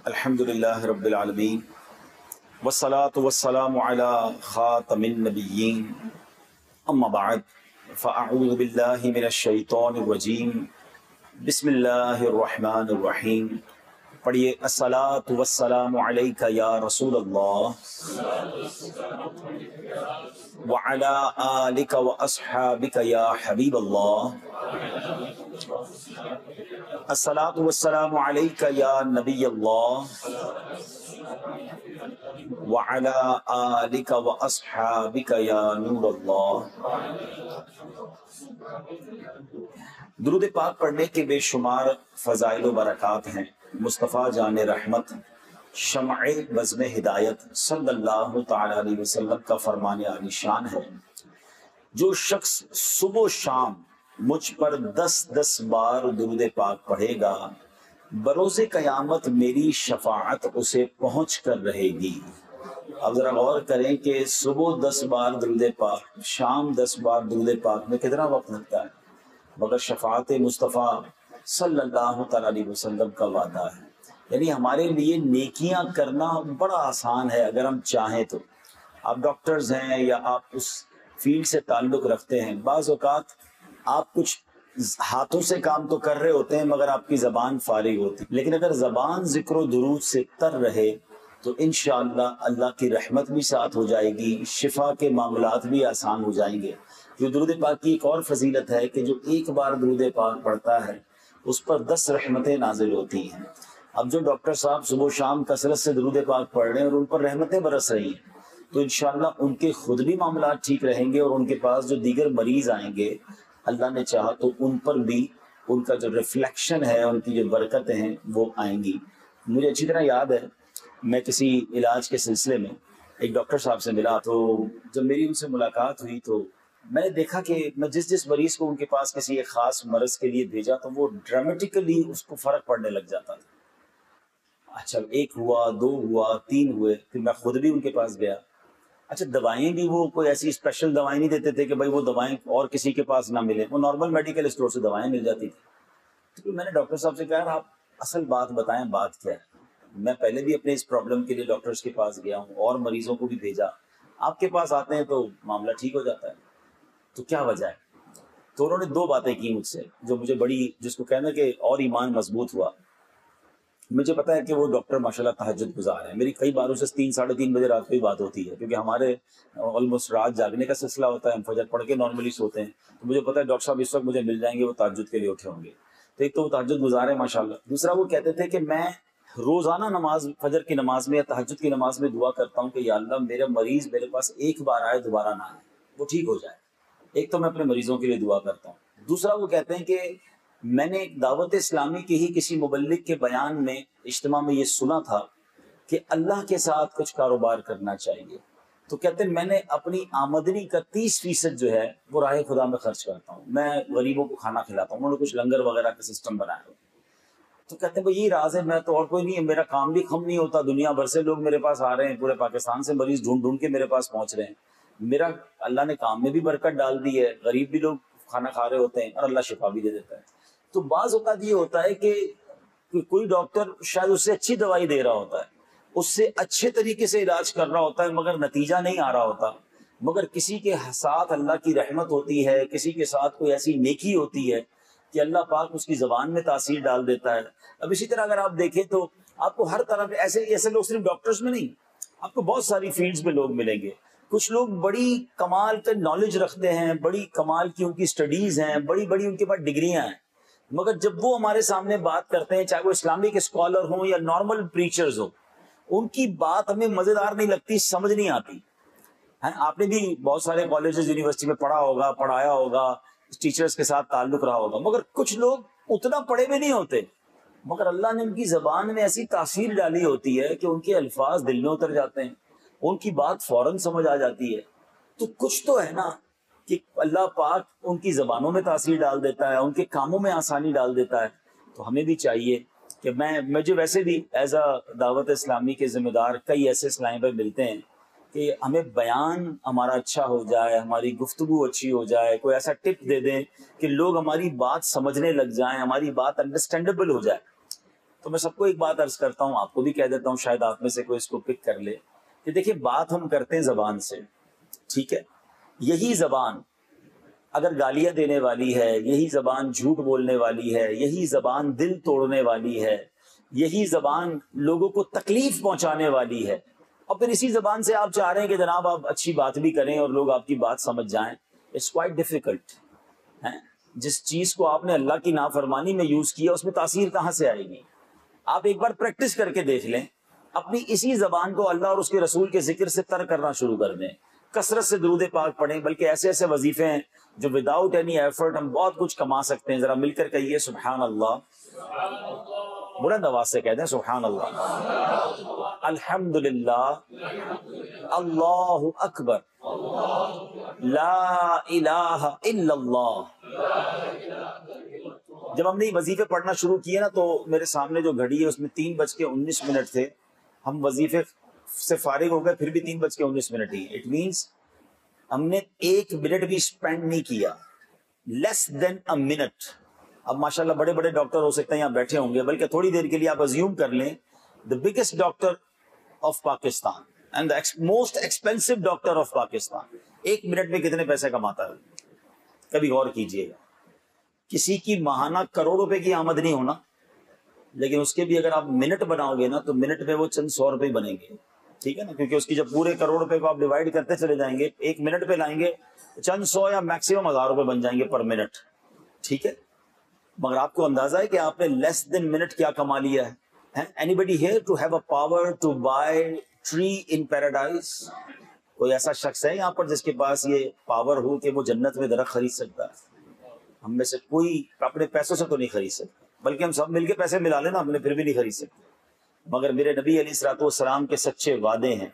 الحمدللہ رب العالمین والصلاة والسلام علی خاتم النبیین اما بعد فاعوذ باللہ من الشیطان الرجیم بسم اللہ الرحمن الرحیم. پڑھیے الصلاة والسلام علیک یا رسول اللہ وعلی آلک واصحابک یا حبیب اللہ. الصلاۃ والسلام علیک یا نبی اللہ وعلی آلک واصحابک یا نور اللہ. درود پاک پڑھنے کے بے شمار فضائل و برکات ہیں. مصطفیٰ جان رحمت شمع بزم ہدایت صلی اللہ تعالی علیہ وسلم کا فرمان عالی شان ہے، جو شخص صبح و شام مجھ پر 10 بار درود پاک پڑھے گا، بروز قیامت میری شفاعت اسے پہنچ کر رہے گی. اب ذرا غور کریں کہ صبح 10 بار درود پاک، شام 10 بار درود پاک میں کتنا وقت لگتا ہے، مگر شفاعت مصطفیٰ صلی اللہ تعالی علیہ وسلم کا وعدہ ہے. یعنی ہمارے لیے نیکیاں کرنا بڑا آسان ہے اگر ہم چاہیں تو. آپ ڈاکٹرز ہیں یا آپ اس فیلڈ سے تعلق رکھتے ہیں، بعض اوقات آپ کچھ ہاتھوں سے کام تو کر رہے ہوتے ہیں مگر آپ کی زبان فارغ ہوتی، لیکن اگر زبان ذکر و درود سے تر رہے تو انشاءاللہ اللہ کی رحمت بھی ساتھ ہو جائے گی، شفا کے معاملات بھی آسان ہو جائیں گے. جو درود پاک کی ایک اور فضیلت ہے کہ جو ایک بار درود پاک پڑھتا ہے اس پر 10 رحمتیں نازل ہوتی ہیں. اب جو ڈاکٹر صاحب صبح و شام کثرت سے درود پاک پڑھ رہے ہیں اور ان پر رحمتیں برس رہی ہیں، تو انشاءاللہ ان کے خود بھی معاملات ٹھیک رہیں گے اور ان کے پاس جو دیگر مریض آئیں گے اللہ نے چاہا تو ان پر بھی ان کا جو ریفلیکشن ہے، ان کی جو برکتیں ہیں وہ آئیں گی. مجھے اچھی طرح یاد ہے میں کسی علاج کے سلسلے میں ایک ڈاکٹر صاحب سے ملا، تو جب میری ان سے ملاقات ہوئی تو میں نے دیکھا کہ میں جس مریض کو ان کے پاس کسی ایک خاص مرض کے لیے بھیجا تو وہ ڈرامیٹیکلی اس کو فرق پڑنے لگ جاتا تھا. اچھا 1 ہوا، 2 ہوا، 3 ہوئے، پھر میں خود بھی ان کے پاس گیا. اچھا دوائیں بھی وہ کوئی ایسی اسپیشل دوائیں نہیں دیتے تھے کہ بھائی وہ دوائیں اور کسی کے پاس نہ ملیں، وہ نارمل میڈیکل اسٹور سے دوائیں مل جاتی تھی. تو پھر میں نے ڈاکٹر صاحب سے کہا آپ اصل بات بتائیں، بات کیا ہے؟ میں پہلے بھی اپنے اس پرابلم کے لیے ڈاکٹرز کے پاس گیا ہوں اور مریضوں کو بھی بھیجا، آپ کے پاس آتے ہیں تو معاملہ ٹھیک ہو جاتا ہے، تو کیا وجہ ہے؟ تو انہوں نے 2 باتیں کی مجھ سے جو مجھے بڑی، جس کو کہنا کہ اور ایمان مضبوط ہوا. مجھے پتا ہے کہ وہ ڈاکٹر ماشاءاللہ تہجد گزار ہیں. میری کئی باروں سے 3 ساڑھے 3 بجے رات کو ہی بات ہوتی ہے، کیونکہ ہمارے آلموسٹ رات جاگنے کا سلسلہ ہوتا ہے، ہم فجر پڑھ کے نارملی سوتے ہیں. تو مجھے پتا ہے ڈاکٹر صاحب اس وقت مجھے مل جائیں گے، وہ تہجد کے لیے اٹھے ہوں گے. تو ایک تو وہ تہجد گزار ہے ماشاءاللہ. دوسرا وہ کہتے تھے کہ میں روزانہ نماز، فجر کی نماز میں یا تہجد کی نماز میں دعا کرتا ہوں کہ یا اللہ میرا مریض میرے پاس ایک بار آئے دوبارہ نہ آئے، وہ ٹھیک ہو جائے. ایک تو میں اپنے مریضوں کے لیے دعا کرتا ہوں. دوسرا وہ کہتے ہیں کہ میں نے ایک دعوت اسلامی کے ہی کسی مبلغ کے بیان میں اجتماع میں یہ سنا تھا کہ اللہ کے ساتھ کچھ کاروبار کرنا چاہیے. تو کہتے ہیں میں نے اپنی آمدنی کا 30% جو ہے وہ راہ خدا میں خرچ کرتا ہوں، میں غریبوں کو کھانا کھلاتا ہوں. انہوں نے کچھ لنگر وغیرہ کا سسٹم بنایا ہوا. تو کہتے ہیں بھائی یہ راز ہے، میں تو اور کوئی نہیں ہے، میرا کام بھی کم نہیں ہوتا، دنیا بھر سے لوگ میرے پاس آ رہے ہیں، پورے پاکستان سے مریض ڈھونڈ کے میرے پاس پہنچ رہے ہیں. میرا اللہ نے کام میں بھی برکت ڈال دی ہے، غریب بھی لوگ کھانا کھا رہے ہوتے ہیں اور اللہ شفا بھی دے دیتا ہے. تو بعض اوقات یہ ہوتا ہے کہ کوئی ڈاکٹر شاید اس سے اچھی دوائی دے رہا ہوتا ہے، اس سے اچھے طریقے سے علاج کر رہا ہوتا ہے، مگر نتیجہ نہیں آ رہا ہوتا. مگر کسی کے ساتھ اللہ کی رحمت ہوتی ہے، کسی کے ساتھ کوئی ایسی نیکی ہوتی ہے کہ اللہ پاک اس کی زبان میں تاثیر ڈال دیتا ہے. اب اسی طرح اگر آپ دیکھیں تو آپ کو ہر طرح ایسے لوگ صرف ڈاکٹرز میں نہیں، آپ کو بہت ساری فیلڈز میں لوگ ملیں گے. کچھ لوگ بڑی کمال کا نالج رکھتے ہیں، بڑی کمال کی ان کی سٹڈیز ہیں، بڑی ان کے پاس ڈگریاں ہیں، مگر جب وہ ہمارے سامنے بات کرتے ہیں، چاہے وہ اسلامک اسکالر ہوں یا نارمل پریچرز ہوں، ان کی بات ہمیں مزیدار نہیں لگتی، سمجھ نہیں آتی. آپ نے بھی بہت سارے کالجز یونیورسٹی میں پڑھا ہوگا، پڑھایا ہوگا، ٹیچرز کے ساتھ تعلق رہا ہوگا، مگر کچھ لوگ اتنا پڑھے بھی نہیں ہوتے، مگر اللہ نے ان کی زبان میں ایسی تاثیر ڈالی ہوتی ہے کہ ان کے الفاظ دل میں اتر جاتے ہیں، ان کی بات فوراً سمجھ آ جاتی ہے. تو کچھ تو ہے نا کہ اللہ پاک ان کی زبانوں میں تاثیر ڈال دیتا ہے، ان کے کاموں میں آسانی ڈال دیتا ہے. تو ہمیں بھی چاہیے کہ مجھے ویسے بھی ایز اے دعوت اسلامی کے ذمہ دار کئی ایسے اسلام پہ ملتے ہیں کہ ہمیں بیان ہمارا اچھا ہو جائے، ہماری گفتگو اچھی ہو جائے، کوئی ایسا ٹپ دے دیں کہ لوگ ہماری بات سمجھنے لگ جائیں، ہماری بات انڈرسٹینڈیبل ہو جائے. تو میں سب کو ایک بات عرض کرتا ہوں, آپ کو بھی کہہ دیتا ہوں, شاید آپ میں سے کوئی اس کو پک کر لے, کہ دیکھیں بات ہم کرتے ہیں زبان سے, ٹھیک ہے, یہی زبان اگر گالیاں دینے والی ہے, یہی زبان جھوٹ بولنے والی ہے, یہی زبان دل توڑنے والی ہے, یہی زبان لوگوں کو تکلیف پہنچانے والی ہے, اور پھر اسی زبان سے آپ چاہ رہے ہیں کہ جناب آپ اچھی بات بھی کریں اور لوگ آپ کی بات سمجھ جائیں, اٹس کوائٹ ڈیفیکلٹ. جس چیز کو آپ نے اللہ کی نافرمانی میں یوز کیا اس میں تاثیر کہاں سے آئے گی؟ آپ ایک بار پریکٹس کر کے دیکھ لیں, اپنی اسی زبان کو اللہ اور اس کے رسول کے ذکر سے تر کرنا شروع کر دیں, کثرت سے درود پاک پڑھیں, بلکہ ایسے ایسے وظیفے ہیں جو وداؤٹ اینی ایفرٹ ہم بہت کچھ کما سکتے ہیں. ذرا مل کر کہیے سبحان اللہ, بلند آواز سے کہہ دیں سبحان اللہ, الحمدللہ, اللہ اکبر, لا الہ الا اللہ. جب ہم نے یہ وظیفے پڑھنا شروع کیے نا تو میرے سامنے جو گھڑی ہے اس میں 3:19 تھے. ہم وظیفے سے فارغ ہو گئے پھر بھی 3:19 ہی. اٹ مینس ہم نے 1 منٹ بھی اسپینڈ نہیں کیا, لیس دین اے منٹ. اب ماشاءاللہ بڑے بڑے ڈاکٹر ہو سکتے ہیں یہاں بیٹھے ہوں گے, بلکہ تھوڑی دیر کے لیے آپ ازیوم کر لیں, the biggest doctor of Pakistan and the most expensive doctor of Pakistan 1 minute میں کتنے پیسے کماتا ہے؟ کبھی غور کیجئے گا. کسی کی ماہانہ کروڑ روپے کی آمد نہیں ہونا, لیکن اس کے بھی اگر آپ منٹ بناؤ گے نا تو منٹ میں وہ چند 100 روپے بنیں گے, ٹھیک ہے نا, کیونکہ اس کی جب پورے کروڑ روپے کو آپ ڈیوائڈ کرتے چلے جائیں گے, 1 منٹ پہ لائیں گے چند 100 یا میکسیمم 1000 روپے بن جائیں گے پر منٹ, ٹھیک ہے. مگر آپ کو اندازہ ہے کہ آپ نے لیس دین منٹ کیا کما لیا ہے؟ Anybody here to have a power to buy tree in paradise? کوئی ایسا شخص ہے یہاں پر جس کے پاس یہ پاور ہو کہ وہ جنت میں درخت خرید سکتا ہے؟ ہم میں سے کوئی اپنے پیسوں سے تو نہیں خرید سکتا, بلکہ ہم سب مل کے پیسے ملا لینا ہم نے پھر بھی نہیں خرید سکتے. مگر میرے نبی علیہ الصلوۃ والسلام کے سچے وعدے ہیں,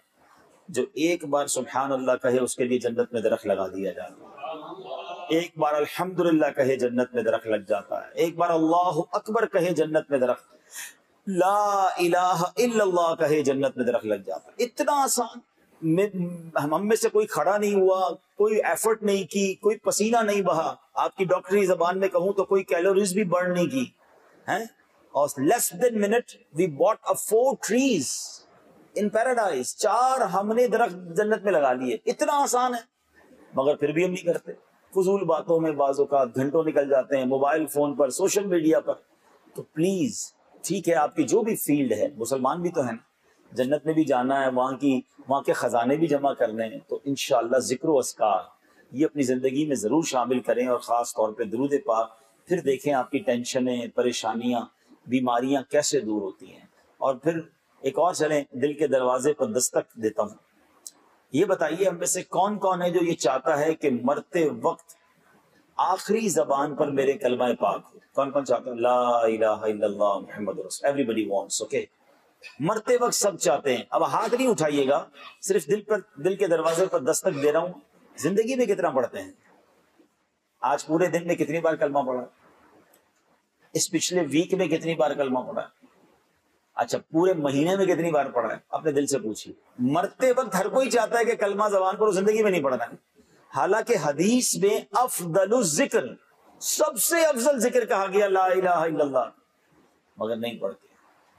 جو ایک بار سبحان اللہ کہے اس کے لیے جنت میں درخت لگا دیا جاتا ہے, ایک بار الحمدللہ کہے جنت میں درخت لگ جاتا ہے, ایک بار اللہ اکبر کہے جنت میں درخت, لا الہ الا اللہ کہے جنت میں درخت لگ جاتا ہے. اتنا آسان. ہم میں سے کوئی کھڑا نہیں ہوا, کوئی ایفرٹ نہیں کی, کوئی پسینہ نہیں بہا, آپ کی ڈاکٹری زبان میں کہوں تو کوئی کیلوریز بھی برن نہیں کی ہیں, اور less than minute we bought 4 trees in paradise. 4 ہم نے درخت جنت میں لگا لیے. اتنا آسان ہے, مگر پھر بھی ہم نہیں کرتے. فضول باتوں میں بعض اوقات گھنٹوں نکل جاتے ہیں, موبائل فون پر, سوشل میڈیا پر. تو پلیز ٹھیک ہے, آپ کی جو بھی فیلڈ ہے, مسلمان بھی تو ہیں, جنت میں بھی جانا ہے, وہاں کے خزانے بھی جمع کرنے ہیں, تو انشاءاللہ ذکر و اذکار یہ اپنی زندگی میں ضرور شامل کریں, اور خاص طور پہ درود پاک. پھر دیکھیں آپ کی ٹینشنیں, پریشانیاں, بیماریاں کیسے دور ہوتی ہیں. اور پھر ایک اور چلیں, دل کے دروازے پر دستک دیتا ہوں. یہ بتائیے ہم میں سے کون کون ہے جو یہ چاہتا ہے کہ مرتے وقت آخری زبان پر میرے کلمہ پاک ہو؟ کون کون چاہتا ہے؟ لا الہ الا اللہ محمد رسول. ایوری بڈی وانٹس, اوکے. مرتے وقت سب چاہتے ہیں. اب ہاتھ نہیں اٹھائیے گا, صرف دل کے دروازے پر دستک دے رہا ہوں. زندگی میں کتنا پڑھتے ہیں؟ آج پورے دن میں کتنی بار کلمہ پڑھا؟ اس پچھلے ویک میں کتنی بار کلمہ پڑھا؟ اچھا پورے مہینے میں کتنی بار پڑھا ہے؟ اپنے دل سے پوچھیے. مرتے وقت ہر کوئی چاہتا ہے کہ کلمہ زبان پر, زندگی میں نہیں پڑھنا ہے. حالانکہ حدیث میں افضل الذکر, سب سے افضل ذکر کہا گیا لا الہ الا اللہ, مگر نہیں پڑھتے.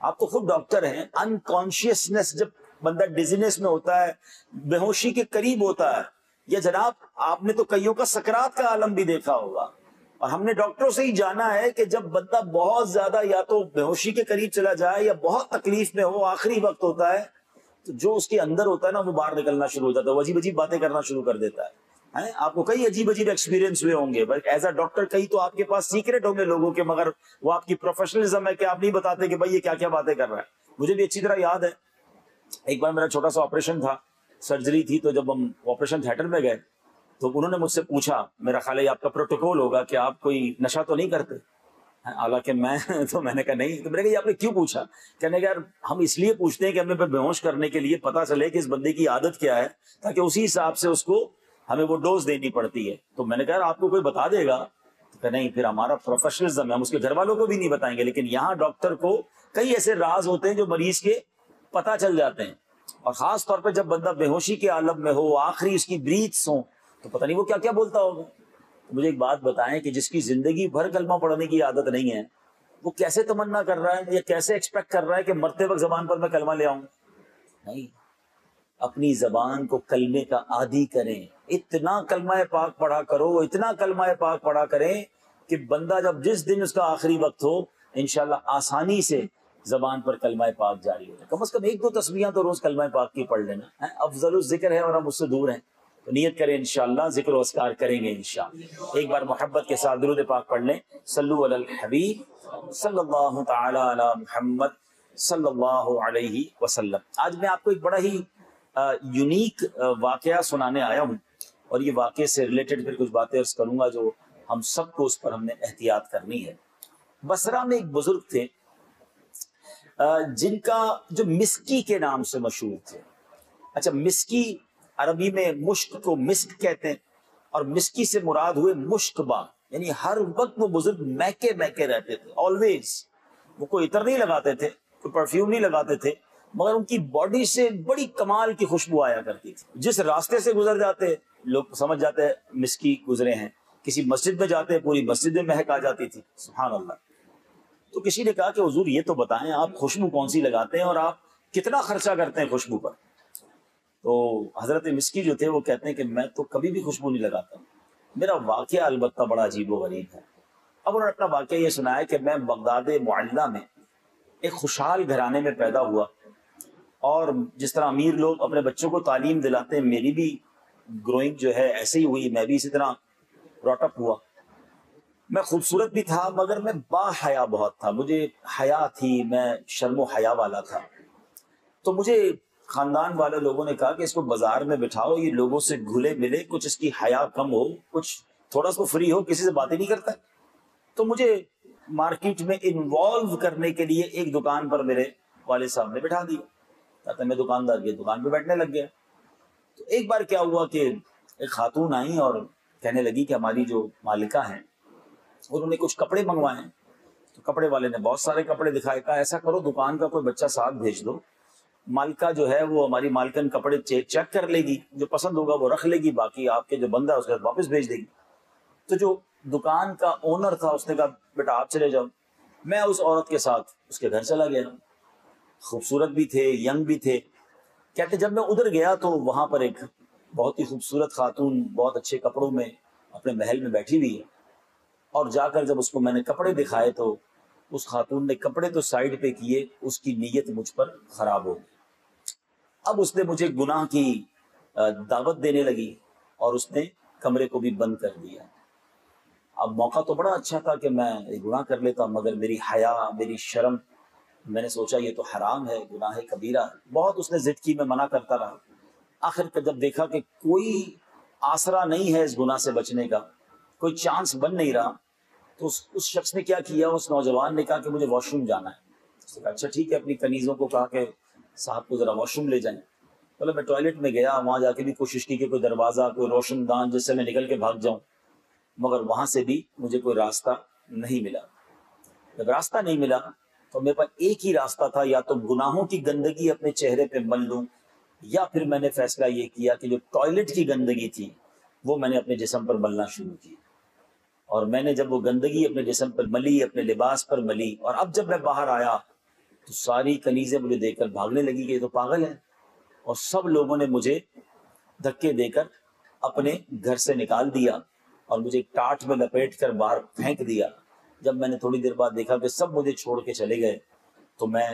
آپ تو خود ڈاکٹر ہیں. انکانشیسنس, جب بندہ ڈیزینس میں ہوتا ہے, بے ہوشی کے قریب ہوتا ہے, یا جناب آپ نے تو کئیوں کا سکرات کا عالم بھی دیکھا ہوگا, اور ہم نے ڈاکٹروں سے ہی جانا ہے کہ جب بندہ بہت زیادہ یا تو بے ہوشی کے قریب چلا جائے یا بہت تکلیف میں ہو, آخری وقت ہوتا ہے, تو جو اس کے اندر ہوتا ہے نا وہ باہر نکلنا شروع ہو جاتا ہے, وہ عجیب عجیب باتیں کرنا شروع کر دیتا ہے. آپ کو کئی عجیب عجیب ایکسپیرینس ہوئے ہوں گے, بلکہ ایز اے ڈاکٹر کئی تو آپ کے پاس سیکرٹ ہوں گے لوگوں کے, مگر وہ آپ کی پروفیشنلزم ہے کہ آپ نہیں بتاتے کہ بھائی یہ کیا کیا باتیں کر رہا ہے. مجھے بھی اچھی طرح یاد ہے, ایک بار میرا چھوٹا سا آپریشن تھا, سرجری تھی, تو جب ہم آپریشن تھیٹر میں گئے تو انہوں نے مجھ سے پوچھا, میرا خیال ہے آپ کا پروٹوکول ہوگا کہ آپ کوئی نشہ تو نہیں کرتے؟ حالانکہ میں نے کہا نہیں. تو میں نے کہا یہ آپ نے کیوں پوچھا؟ کہنے کہ یار ہم اس لیے پوچھتے ہیں کہ ہمیں بے ہوش کرنے کے لیے پتا چلے کہ اس بندے کی عادت کیا ہے, تاکہ اسی حساب سے اس کو ہمیں وہ ڈوز دینی پڑتی ہے. تو میں نے کہا آپ کو کوئی بتا دے گا؟ تو کہ نہیں, پھر ہمارا پروفیشنلزم ہے, ہم اس کے گھر والوں کو بھی نہیں بتائیں گے. لیکن یہاں ڈاکٹر کو کئی ایسے راز ہوتے ہیں جو مریض کے پتہ چل جاتے ہیں, اور خاص طور پہ جب بندہ بے ہوشی کے عالم میں ہو, آخری اس کی بریتھس ہوں, تو پتہ نہیں وہ کیا کیا بولتا ہوگا. تو مجھے ایک بات بتائیں کہ جس کی زندگی بھر کلمہ پڑھنے کی عادت نہیں ہے, وہ کیسے تمنا کر رہا ہے یا کیسے ایکسپیکٹ کر رہا ہے کہ مرتے وقت زبان پر میں کلمہ لے آؤں؟ نہیں، اپنی زبان کو کلمے کا عادی کریں، اتنا کلمہ پاک پڑھا کرو، اتنا کلمہ پاک پڑھا کریں کہ بندہ جب جس دن اس کا آخری وقت ہو انشاءاللہ آسانی سے زبان پر کلمہ پاک جاری ہو جائے۔ کم از کم 1-2 تسبیحاں تو روز کلمہ پاک کی پڑھ لینا، افضل الذکر ہے اور ہم اس سے دور ہیں، تو نیت کریں انشاءاللہ ذکر و اذکار کریں گے انشاءاللہ۔ ایک بار محبت کے ساتھ درود پاک پڑھ لیں، صلو علی الحبیب صلی اللہ تعالی علی محمد صلی اللہ علیہ وسلم۔ آج میں آپ کو ایک بڑا ہی یونیک واقعہ سنانے آیا ہوں، اور یہ واقعے سے ریلیٹڈ پھر کچھ باتیں عرض کروں گا جو ہم سب کو اس پر ہم نے احتیاط کرنی ہے۔ بصرہ میں ایک بزرگ تھے جن کا جو مسکی کے نام سے مشہور تھے۔ اچھا، مسکی عربی میں مشک کو مسک کہتے ہیں، اور مسکی سے مراد ہوئے مشک با، یعنی ہر وقت وہ بزرگ مہکے مہکے رہتے تھے، آلویز۔ وہ کوئی عطر نہیں لگاتے تھے، کوئی پرفیوم نہیں لگاتے تھے، مگر ان کی باڈی سے بڑی کمال کی خوشبو آیا کرتی تھی۔ جس راستے سے گزر جاتے لوگ سمجھ جاتے ہیں مسکی گزرے ہیں، کسی مسجد میں جاتے پوری مسجد میں مہک آ جاتی تھی، سبحان اللہ۔ تو کسی نے کہا کہ حضور یہ تو بتائیں آپ خوشبو کون سی لگاتے ہیں اور آپ کتنا خرچہ کرتے ہیں خوشبو پر؟ تو حضرت مسکی جو تھے وہ کہتے ہیں کہ میں تو کبھی بھی خوشبو نہیں لگاتا، میرا واقعہ البتہ بڑا عجیب و غریب ہے۔ اب انہوں نے اپنا واقعہ یہ سنایا کہ میں بغداد معلّہ میں ایک خوشحال گھرانے میں پیدا ہوا، اور جس طرح امیر لوگ اپنے بچوں کو تعلیم دلاتے ہیں میری بھی گروئنگ جو ہے ایسے ہی ہوئی، میں بھی اسی طرح براٹ اپ ہوا۔ میں خوبصورت بھی تھا مگر میں با حیا بہت تھا، مجھے حیا تھی، میں شرم و حیا والا تھا۔ تو مجھے خاندان والے لوگوں نے کہا کہ اس کو بازار میں بٹھاؤ، یہ لوگوں سے گھلے ملے، کچھ اس کی حیا کم ہو، کچھ تھوڑا سا فری ہو، کسی سے باتیں نہیں کرتا۔ تو مجھے مارکیٹ میں انوالو کرنے کے لیے ایک دکان پر میرے والد صاحب نے بٹھا دیا، کہتا میں دکاندار کی دکان پہ بیٹھنے لگ گیا۔ تو ایک بار کیا ہوا کہ ایک خاتون آئی اور کہنے لگی کہ ہماری جو مالکہ ہیں انہوں نے کچھ کپڑے منگوائے ہیں۔ تو کپڑے والے نے بہت سارے کپڑے دکھائے، کہا ایسا کرو دکان کا کوئی بچہ ساتھ بھیج دو، مالکہ جو ہے وہ ہماری مالکن کپڑے چیک کر لے گی، جو پسند ہوگا وہ رکھ لے گی، باقی آپ کے جو بندہ ہے اس کے ساتھ واپس بھیج دے گی۔ تو جو دکان کا اونر تھا اس نے کہا بیٹا آپ چلے جاؤ۔ میں اس عورت کے ساتھ اس کے گھر چلا گیا، خوبصورت بھی تھے، ینگ بھی تھے۔ کہتے جب میں ادھر گیا تو وہاں پر ایک بہت ہی خوبصورت خاتون بہت اچھے کپڑوں میں اپنے محل میں بیٹھی ہوئی ہے، اور جا کر جب اس کو میں نے کپڑے دکھائے تو اس خاتون نے کپڑے تو سائڈ پہ کیے، اس کی نیت مجھ پر خراب ہو گئی۔ اب اس نے مجھے گناہ کی دعوت دینے لگی اور اس نے کمرے کو بھی بند کر دیا۔ اب موقع تو بڑا اچھا تھا کہ میں گناہ کر لیتا، مگر میری حیا، میری شرم، میں نے سوچا یہ تو حرام ہے، گناہ کبیرہ ہے۔ بہت اس نے ضد کی، میں منع کرتا رہا۔ آخر جب دیکھا کہ کوئی آسرا نہیں ہے اس گناہ سے بچنے کا، کوئی چانس بن نہیں رہا، تو اس شخص نے کیا کیا، اس نوجوان نے کہا کہ مجھے واش روم جانا ہے۔ اس نے کہا اچھا ٹھیک ہے، اپنی کنیزوں کو کہا کہ صاحب کو ذرا واش روم لے جائیں۔ بولے میں ٹوائلٹ میں گیا، وہاں جا کے بھی کوشش کی کہ کوئی دروازہ، کوئی روشن دان جس سے میں نکل کے بھاگ جاؤں، مگر وہاں سے بھی مجھے کوئی راستہ نہیں ملا۔ جب راستہ نہیں ملا تو میرے پاس ایک ہی راستہ تھا، یا تو گناہوں کی گندگی اپنے چہرے پہ مل لوں، یا پھر میں نے فیصلہ یہ کیا کہ جو ٹوائلٹ کی گندگی تھی وہ میں نے اپنے جسم پر ملنا شروع کی۔ اور میں نے جب وہ گندگی اپنے جسم پر ملی، اپنے لباس پر ملی، اور اب جب میں باہر آیا تو ساری کنیزیں مجھے دیکھ کر بھاگنے لگی کہ یہ تو پاگل ہے، اور سب لوگوں نے مجھے دھکے دے کر اپنے گھر سے نکال دیا اور مجھے ٹاٹ میں لپیٹ کر باہر پھینک دیا۔ جب میں نے تھوڑی دیر بعد دیکھا کہ سب مجھے چھوڑ کے چلے گئے تو میں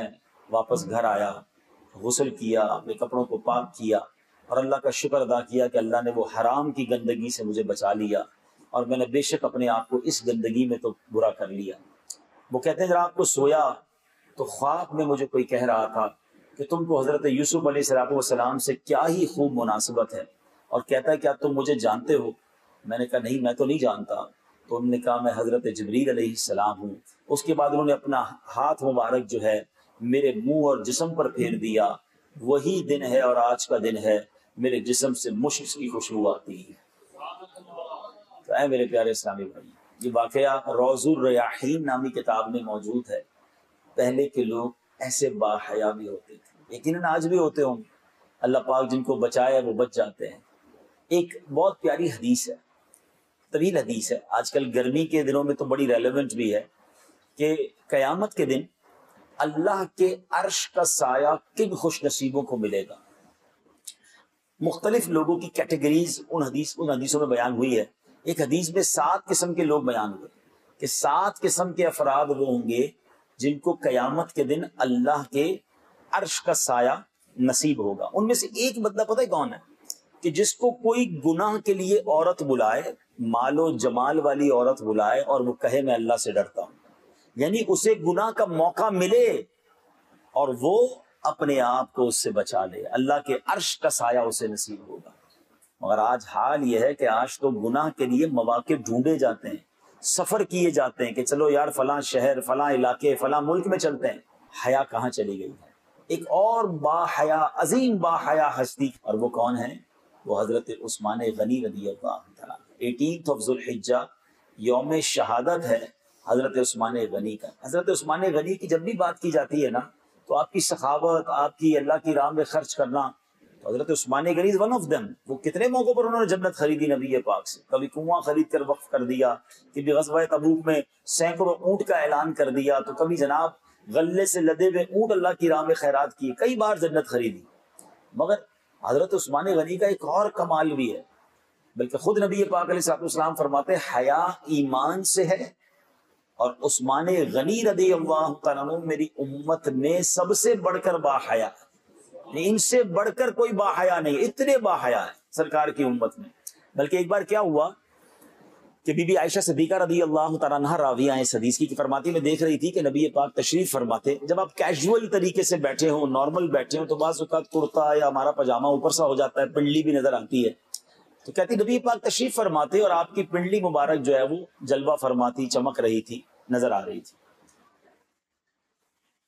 واپس گھر آیا، غسل کیا، اپنے کپڑوں کو پاک کیا اور اللہ کا شکر ادا کیا کہ اللہ نے وہ حرام کی گندگی سے مجھے بچا لیا، اور میں نے بے شک اپنے آپ کو اس گندگی میں تو برا کر لیا۔ وہ کہتے ہیں جب آپ کو سویا تو خواب میں مجھے کوئی کہہ رہا تھا کہ تم کو حضرت یوسف علیہ السلام سے کیا ہی خوب مناسبت ہے، اور کہتا ہے کیا تم مجھے جانتے ہو؟ میں نے کہا نہیں میں تو نہیں جانتا۔ تو انہوں نے کہا میں حضرت جبریل علیہ السلام ہوں۔ اس کے بعد انہوں نے اپنا ہاتھ مبارک جو ہے میرے منہ اور جسم پر پھیر دیا۔ وہی دن ہے اور آج کا دن ہے، میرے جسم سے مشک کی خوشبو آتی ہے۔ تو اے میرے پیارے اسلامی بھائی، یہ واقعہ روض الریاحین نامی کتاب میں موجود ہے۔ پہلے کے لوگ ایسے با حیا بھی ہوتے تھے، یقیناً آج بھی ہوتے ہوں، اللہ پاک جن کو بچائے وہ بچ جاتے ہیں۔ ایک بہت پیاری حدیث ہے، طویل حدیث ہے، آج کل گرمی کے دنوں میں تو بڑی ریلیونٹ بھی ہے۔ کہ قیامت کے دن اللہ کے عرش کا سایہ کن خوش نصیبوں کو ملے گا. مختلف لوگوں کی کیٹیگریز ان حدیثوں میں بیان ہوئی ہے. ایک حدیث میں 7 قسم کے لوگ بیان ہوئے کہ 7 قسم کے افراد وہ ہوں گے جن کو قیامت کے دن اللہ کے عرش کا سایہ نصیب ہوگا. ان میں سے ایک بندہ پتہ ہے کون ہے؟ کہ جس کو کوئی گناہ کے لیے عورت بلائے، مال و جمال والی عورت بلائے اور وہ کہے میں اللہ سے ڈرتا ہوں، یعنی اسے گناہ کا موقع ملے اور وہ اپنے آپ کو اس سے بچا لے، اللہ کے عرش کا سایہ اسے نصیب ہوگا. مگر آج حال یہ ہے کہ آج تو گناہ کے لیے مواقع ڈھونڈے جاتے ہیں، سفر کیے جاتے ہیں کہ چلو یار فلاں شہر، فلاں علاقے، فلاں ملک میں چلتے ہیں. حیا کہاں چلی گئی ہے؟ ایک اور با حیا، عظیم با حیا ہستی، اور وہ کون ہے؟ وہ حضرت عثمان غنی رضی اللہ تعالیٰ. 18 ذو الحجہ یوم شہادت ہے حضرت عثمان غنی کا. حضرت عثمان غنی کی جب بھی بات کی جاتی ہے نا تو آپ کی سخاوت، آپ کی اللہ کی راہ میں خرچ کرنا، تو حضرت عثمان غنی از ون آف دم. وہ کتنے موقعوں پر انہوں نے جنت خریدی نبی پاک سے. کبھی کنواں خرید کر وقف کر دیا، کبھی غزوہ تبوک میں سینکڑوں اونٹ کا اعلان کر دیا، تو کبھی جناب غلے سے لدے ہوئے اونٹ اللہ کی راہ میں خیرات کیے، کئی بار جنت خریدی. مگر حضرت عثمان غنی کا ایک اور کمال بھی ہے، بلکہ خود نبی پاک علیہ السلام فرماتے ہیں حیا ایمان سے ہے، اور عثمان غنی رضی اللہ تعالیٰ عنہ میری امت میں سب سے بڑھ کر با حیا، ان سے بڑھ کر کوئی با حیا نہیں، اتنے با حیا ہے سرکار کی امت میں. بلکہ ایک بار کیا ہوا کہ بی بی عائشہ صدیقہ رضی اللہ تعالیٰ عنہا راویہ ہیں اس حدیث کی فرماتی میں دیکھ رہی تھی کہ نبی پاک تشریف فرماتے، جب آپ کیجول طریقے سے بیٹھے ہوں، نارمل بیٹھے ہوں، تو بعض اوقات کرتا یا ہمارا پاجامہ اوپر سا ہو جاتا ہے، پنڈلی بھی نظر آتی ہے. تو کہتی نبی پاک تشریف فرماتے اور آپ کی پنڈلی مبارک جو ہے وہ جلوہ فرماتی، چمک رہی تھی، نظر آ رہی تھی.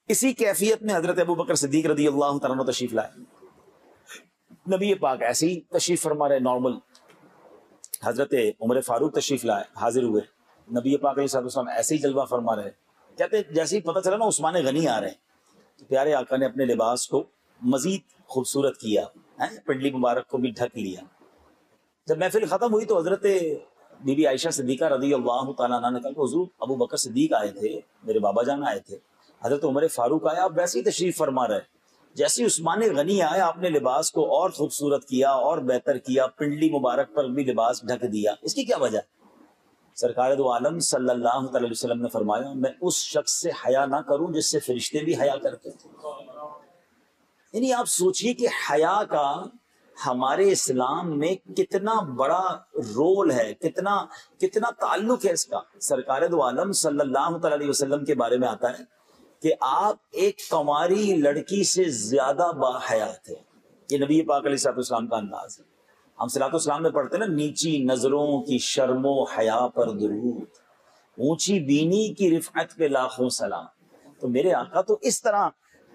اسی کیفیت میں حضرت ابو بکر صدیق رضی اللہ تعالیٰ عنہ تشریف لائے. نبی پاک ایسے ہی تشریف فرما رہے نارمل. حضرت عمر فاروق تشریف لائے، حاضر ہوئے. نبی پاک علیہ السلام ایسے ہی جلوہ فرما رہے. کہتے جیسے ہی پتہ چلا نا عثمان غنی آ رہے ہیں، تو پیارے آقا نے اپنے لباس کو مزید خوبصورت کیا، پنڈلی مبارک کو بھی ڈھک لیا. جب محفل ختم ہوئی تو حضرت بی بی عائشہ صدیقہ رضی اللہ تعالیٰ عنہ نے کہا کہ حضور ابو بکر صدیق آئے تھے، میرے بابا جان آئے تھے، حضرت عمر فاروق آیا، آپ ویسے ہی تشریف فرما رہے. جیسے عثمان غنی آئے آپ نے لباس کو اور خوبصورت کیا اور بہتر کیا، پنڈلی مبارک پر بھی لباس ڈھک دیا. اس کی کیا وجہ؟ سرکار دو عالم صلی اللہ علیہ وسلم نے فرمایا میں اس شخص سے حیا نہ کروں جس سے فرشتے بھی حیا کرتے تھے. یعنی آپ سوچئے کہ حیا کا ہمارے اسلام میں کتنا بڑا رول ہے، کتنا تعلق ہے اس کا. سرکار دو عالم صلی اللہ علیہ وسلم کے بارے میں آتا ہے کہ آپ ایک کنواری لڑکی سے زیادہ باحیا تھے. یہ نبی پاک علیہ السلام کا انداز ہے. ہم صلاۃ والسلام میں پڑھتے ہیں نا، نیچی نظروں کی شرم و حیا پر درود، اونچی بینی کی رفعت پہ لاکھوں سلام. تو میرے آقا تو اس طرح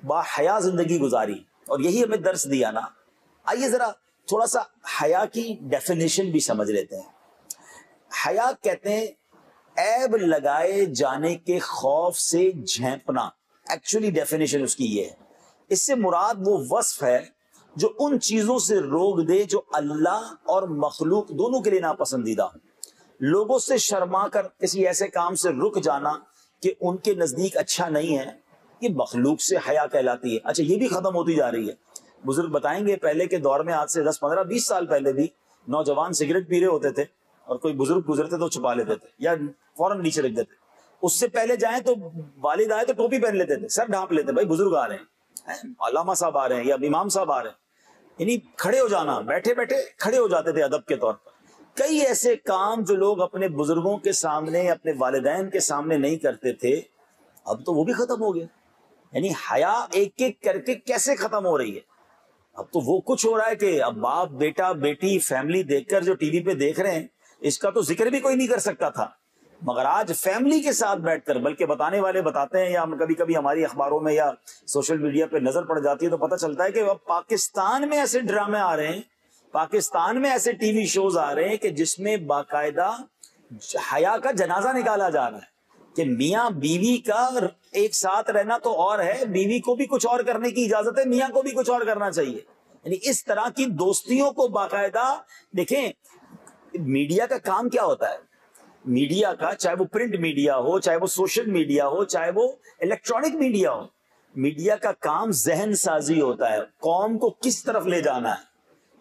باحیا زندگی گزاری اور یہی ہمیں درس دیا نا. آئیے ذرا تھوڑا سا حیا کی ڈیفینیشن بھی سمجھ لیتے ہیں. حیا کہتے ہیں عیب لگائے جانے کے خوف سے جھینپنا. ایکچولی ڈیفینیشن اس کی یہ ہے. اس سے مراد وہ وصف ہے جو ان چیزوں سے روک دے جو اللہ اور مخلوق دونوں کے لیے ناپسندیدہ ہوں. لوگوں سے شرما کر کسی ایسے کام سے رک جانا کہ ان کے نزدیک اچھا نہیں ہے، یہ مخلوق سے حیا کہلاتی ہے. اچھا یہ بھی ختم ہوتی جا رہی ہے. بزرگ بتائیں گے پہلے کے دور میں، آج سے 10 15 20 سال پہلے بھی نوجوان سگریٹ پی رہے ہوتے تھے اور کوئی بزرگ گزرتے تو چھپا لیتے تھے یا فوراً نیچے رکھ دیتے. اس سے پہلے جائیں تو والد آئے تو ٹوپی پہن لیتے تھے، سر ڈھانپ لیتے، بھائی بزرگ آ رہے ہیں، علامہ صاحب آ رہے ہیں یا امام صاحب آ رہے ہیں. یعنی کھڑے ہو جانا، بیٹھے بیٹھے کھڑے ہو جاتے تھے ادب کے طور پر. کئی ایسے کام جو لوگ اپنے بزرگوں کے سامنے، اپنے والدین کے سامنے نہیں کرتے تھے، اب تو وہ بھی ختم ہو گیا. یعنی حیا ایک ایک کر کے کیسے ختم ہو رہی ہے. اب تو وہ کچھ ہو رہا ہے کہ اب باپ بیٹا بیٹی فیملی دیکھ کر جو ٹی وی پہ دیکھ رہے ہیں اس کا تو ذکر بھی کوئی نہیں کر سکتا تھا. مگر آج فیملی کے ساتھ بیٹھ کر، بلکہ بتانے والے بتاتے ہیں یا کبھی کبھی ہماری اخباروں میں یا سوشل میڈیا پہ نظر پڑ جاتی ہے تو پتہ چلتا ہے کہ اب پاکستان میں ایسے ڈرامے آ رہے ہیں، پاکستان میں ایسے ٹی وی شوز آ رہے ہیں کہ جس میں باقاعدہ حیا کا جنازہ نکالا جا رہا ہے کہ میاں بیوی کا ایک ساتھ رہنا تو اور ہے، بیوی کو بھی کچھ اور کرنے کی اجازت ہے، میاں کو بھی کچھ اور کرنا چاہیے. یعنی اس طرح کی دوستیوں کو باقاعدہ دیکھیں. میڈیا کا کام کیا ہوتا ہے میڈیا کا، چاہے وہ پرنٹ میڈیا ہو، چاہے وہ سوشل میڈیا ہو، چاہے وہ الیکٹرانک میڈیا ہو، میڈیا کا کام ذہن سازی ہوتا ہے، قوم کو کس طرف لے جانا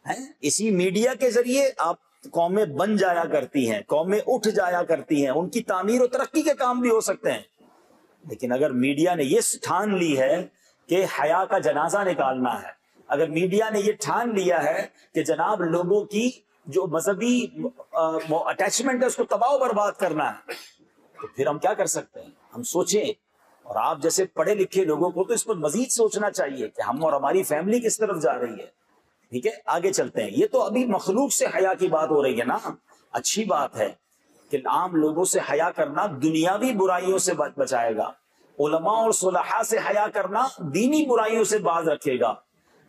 ہے۔ اسی میڈیا کے ذریعے آپ قومیں بن جایا کرتی ہیں، قومیں اٹھ جایا کرتی ہیں، ان کی تعمیر و ترقی کے کام بھی ہو سکتے ہیں۔ لیکن اگر میڈیا نے یہ ٹھان لی ہے کہ حیا کا جنازہ نکالنا ہے، اگر میڈیا نے یہ ٹھان لیا ہے کہ جناب لوگوں کی جو مذہبی اٹیچمنٹ ہے اس کو تباہ و برباد کرنا ہے، تو پھر ہم کیا کر سکتے ہیں؟ ہم سوچیں، اور آپ جیسے پڑھے لکھے لوگوں کو تو اس پر مزید سوچنا چاہیے کہ ہم اور ہماری فیملی کس طرف جا رہی ہے۔ ٹھیک ہے، آگے چلتے ہیں۔ یہ تو ابھی مخلوق سے حیا کی بات ہو رہی ہے نا، اچھی بات ہے کہ عام لوگوں سے حیا کرنا دنیاوی برائیوں سے بچائے گا، علماء اور صلحاء سے حیا کرنا دینی برائیوں سے باز رکھے گا،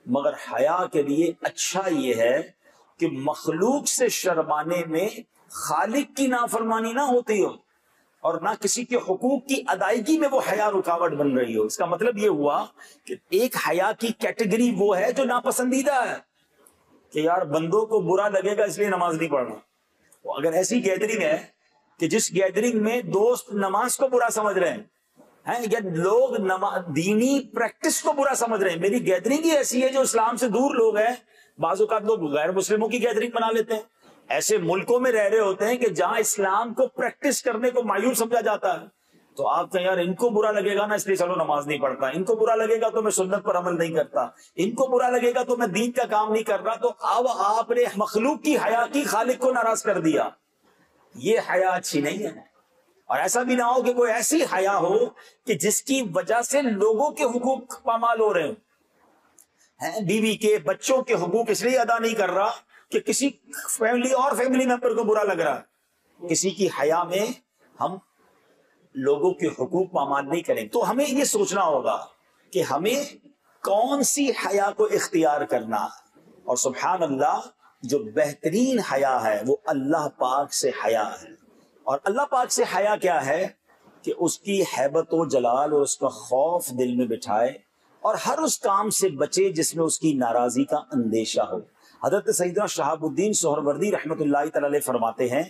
مگر حیا کے لیے اچھا یہ ہے کہ مخلوق سے شرمانے میں خالق کی نافرمانی نہ ہوتی ہو، اور نہ کسی کے حقوق کی ادائیگی میں وہ حیا رکاوٹ بن رہی ہو۔ اس کا مطلب یہ ہوا کہ ایک حیا کی کیٹیگری وہ ہے جو ناپسندیدہ ہے، کہ یار بندوں کو برا لگے گا اس لیے نماز نہیں پڑھنا۔ اگر ایسی گیدرنگ ہے کہ جس گیدرنگ میں دوست نماز کو برا سمجھ رہے ہیں یا لوگ دینی پریکٹس کو برا سمجھ رہے ہیں، میری گیدرنگ ہی ایسی ہے جو اسلام سے دور لوگ ہیں، بعض اوقات لوگ غیر مسلموں کی گیدرنگ بنا لیتے ہیں، ایسے ملکوں میں رہ رہے ہوتے ہیں کہ جہاں اسلام کو پریکٹس کرنے کو مایوب سمجھا جاتا ہے، تو آپ کہیں یار ان کو برا لگے گا نا اس لیے چلو نماز نہیں پڑھتا، ان کو برا لگے گا تو میں سنت پر عمل نہیں کرتا، ان کو برا لگے گا تو میں دین کا کام نہیں کر رہا، تو اب آپ نے مخلوق کی حیا کی خالق کو ناراض کر دیا۔ یہ حیا اچھی نہیں ہے، اور ایسا بھی نہ ہو کہ کوئی ایسی حیا ہو کہ جس کی وجہ سے لوگوں کے حقوق پامال ہو رہے ہیں، بیوی کے، بچوں کے حقوق اس لیے ادا نہیں کر رہا کہ کسی فیملی ممبر کو برا لگ رہا ہے۔ کسی کی حیا میں ہم لوگوں کے حقوق پامال نہیں کریں، تو ہمیں یہ سوچنا ہوگا کہ ہمیں کون سی حیا کو اختیار کرنا، اور سبحان اللہ جو بہترین حیا ہے وہ اللہ پاک سے حیا ہے۔ اور اللہ پاک سے حیا کیا ہے کہ اس کی ہیبت و جلال اور اس کا خوف دل میں بٹھائے، اور ہر اس کام سے بچے جس میں اس کی ناراضی کا اندیشہ ہو۔ حضرت سیدنا شہاب الدین سہروردی رحمۃ اللہ تعالی علیہ فرماتے ہیں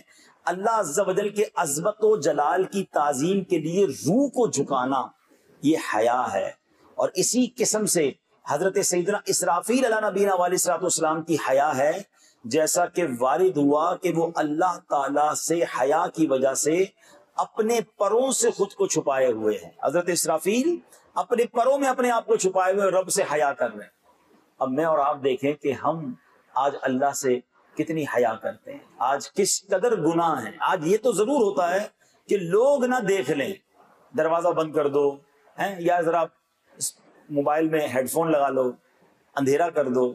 اللہ عز و جل کے عظمت و جلال کی تعظیم کے لیے روح کو جھکانا یہ حیا ہے، اور اسی قسم سے حضرت سیدنا اسرافیل علیہ نبینا علیہ الصلوۃ والسلام کی حیا ہے، جیسا کہ وارد ہوا کہ وہ اللہ تعالی سے حیا کی وجہ سے اپنے پروں سے خود کو چھپائے ہوئے ہیں۔ حضرت اسرافیل اپنے پروں میں اپنے آپ کو چھپائے ہوئے رب سے حیا کر رہے ہیں۔ اب میں اور آپ دیکھیں کہ ہم آج اللہ سے کتنی حیا کرتے ہیں، آج کس قدر گناہ ہیں۔ آج یہ تو ضرور ہوتا ہے کہ لوگ نہ دیکھ لیں، دروازہ بند کر دو، یا ذرا موبائل میں ہیڈ فون لگا لو، اندھیرا کر دو۔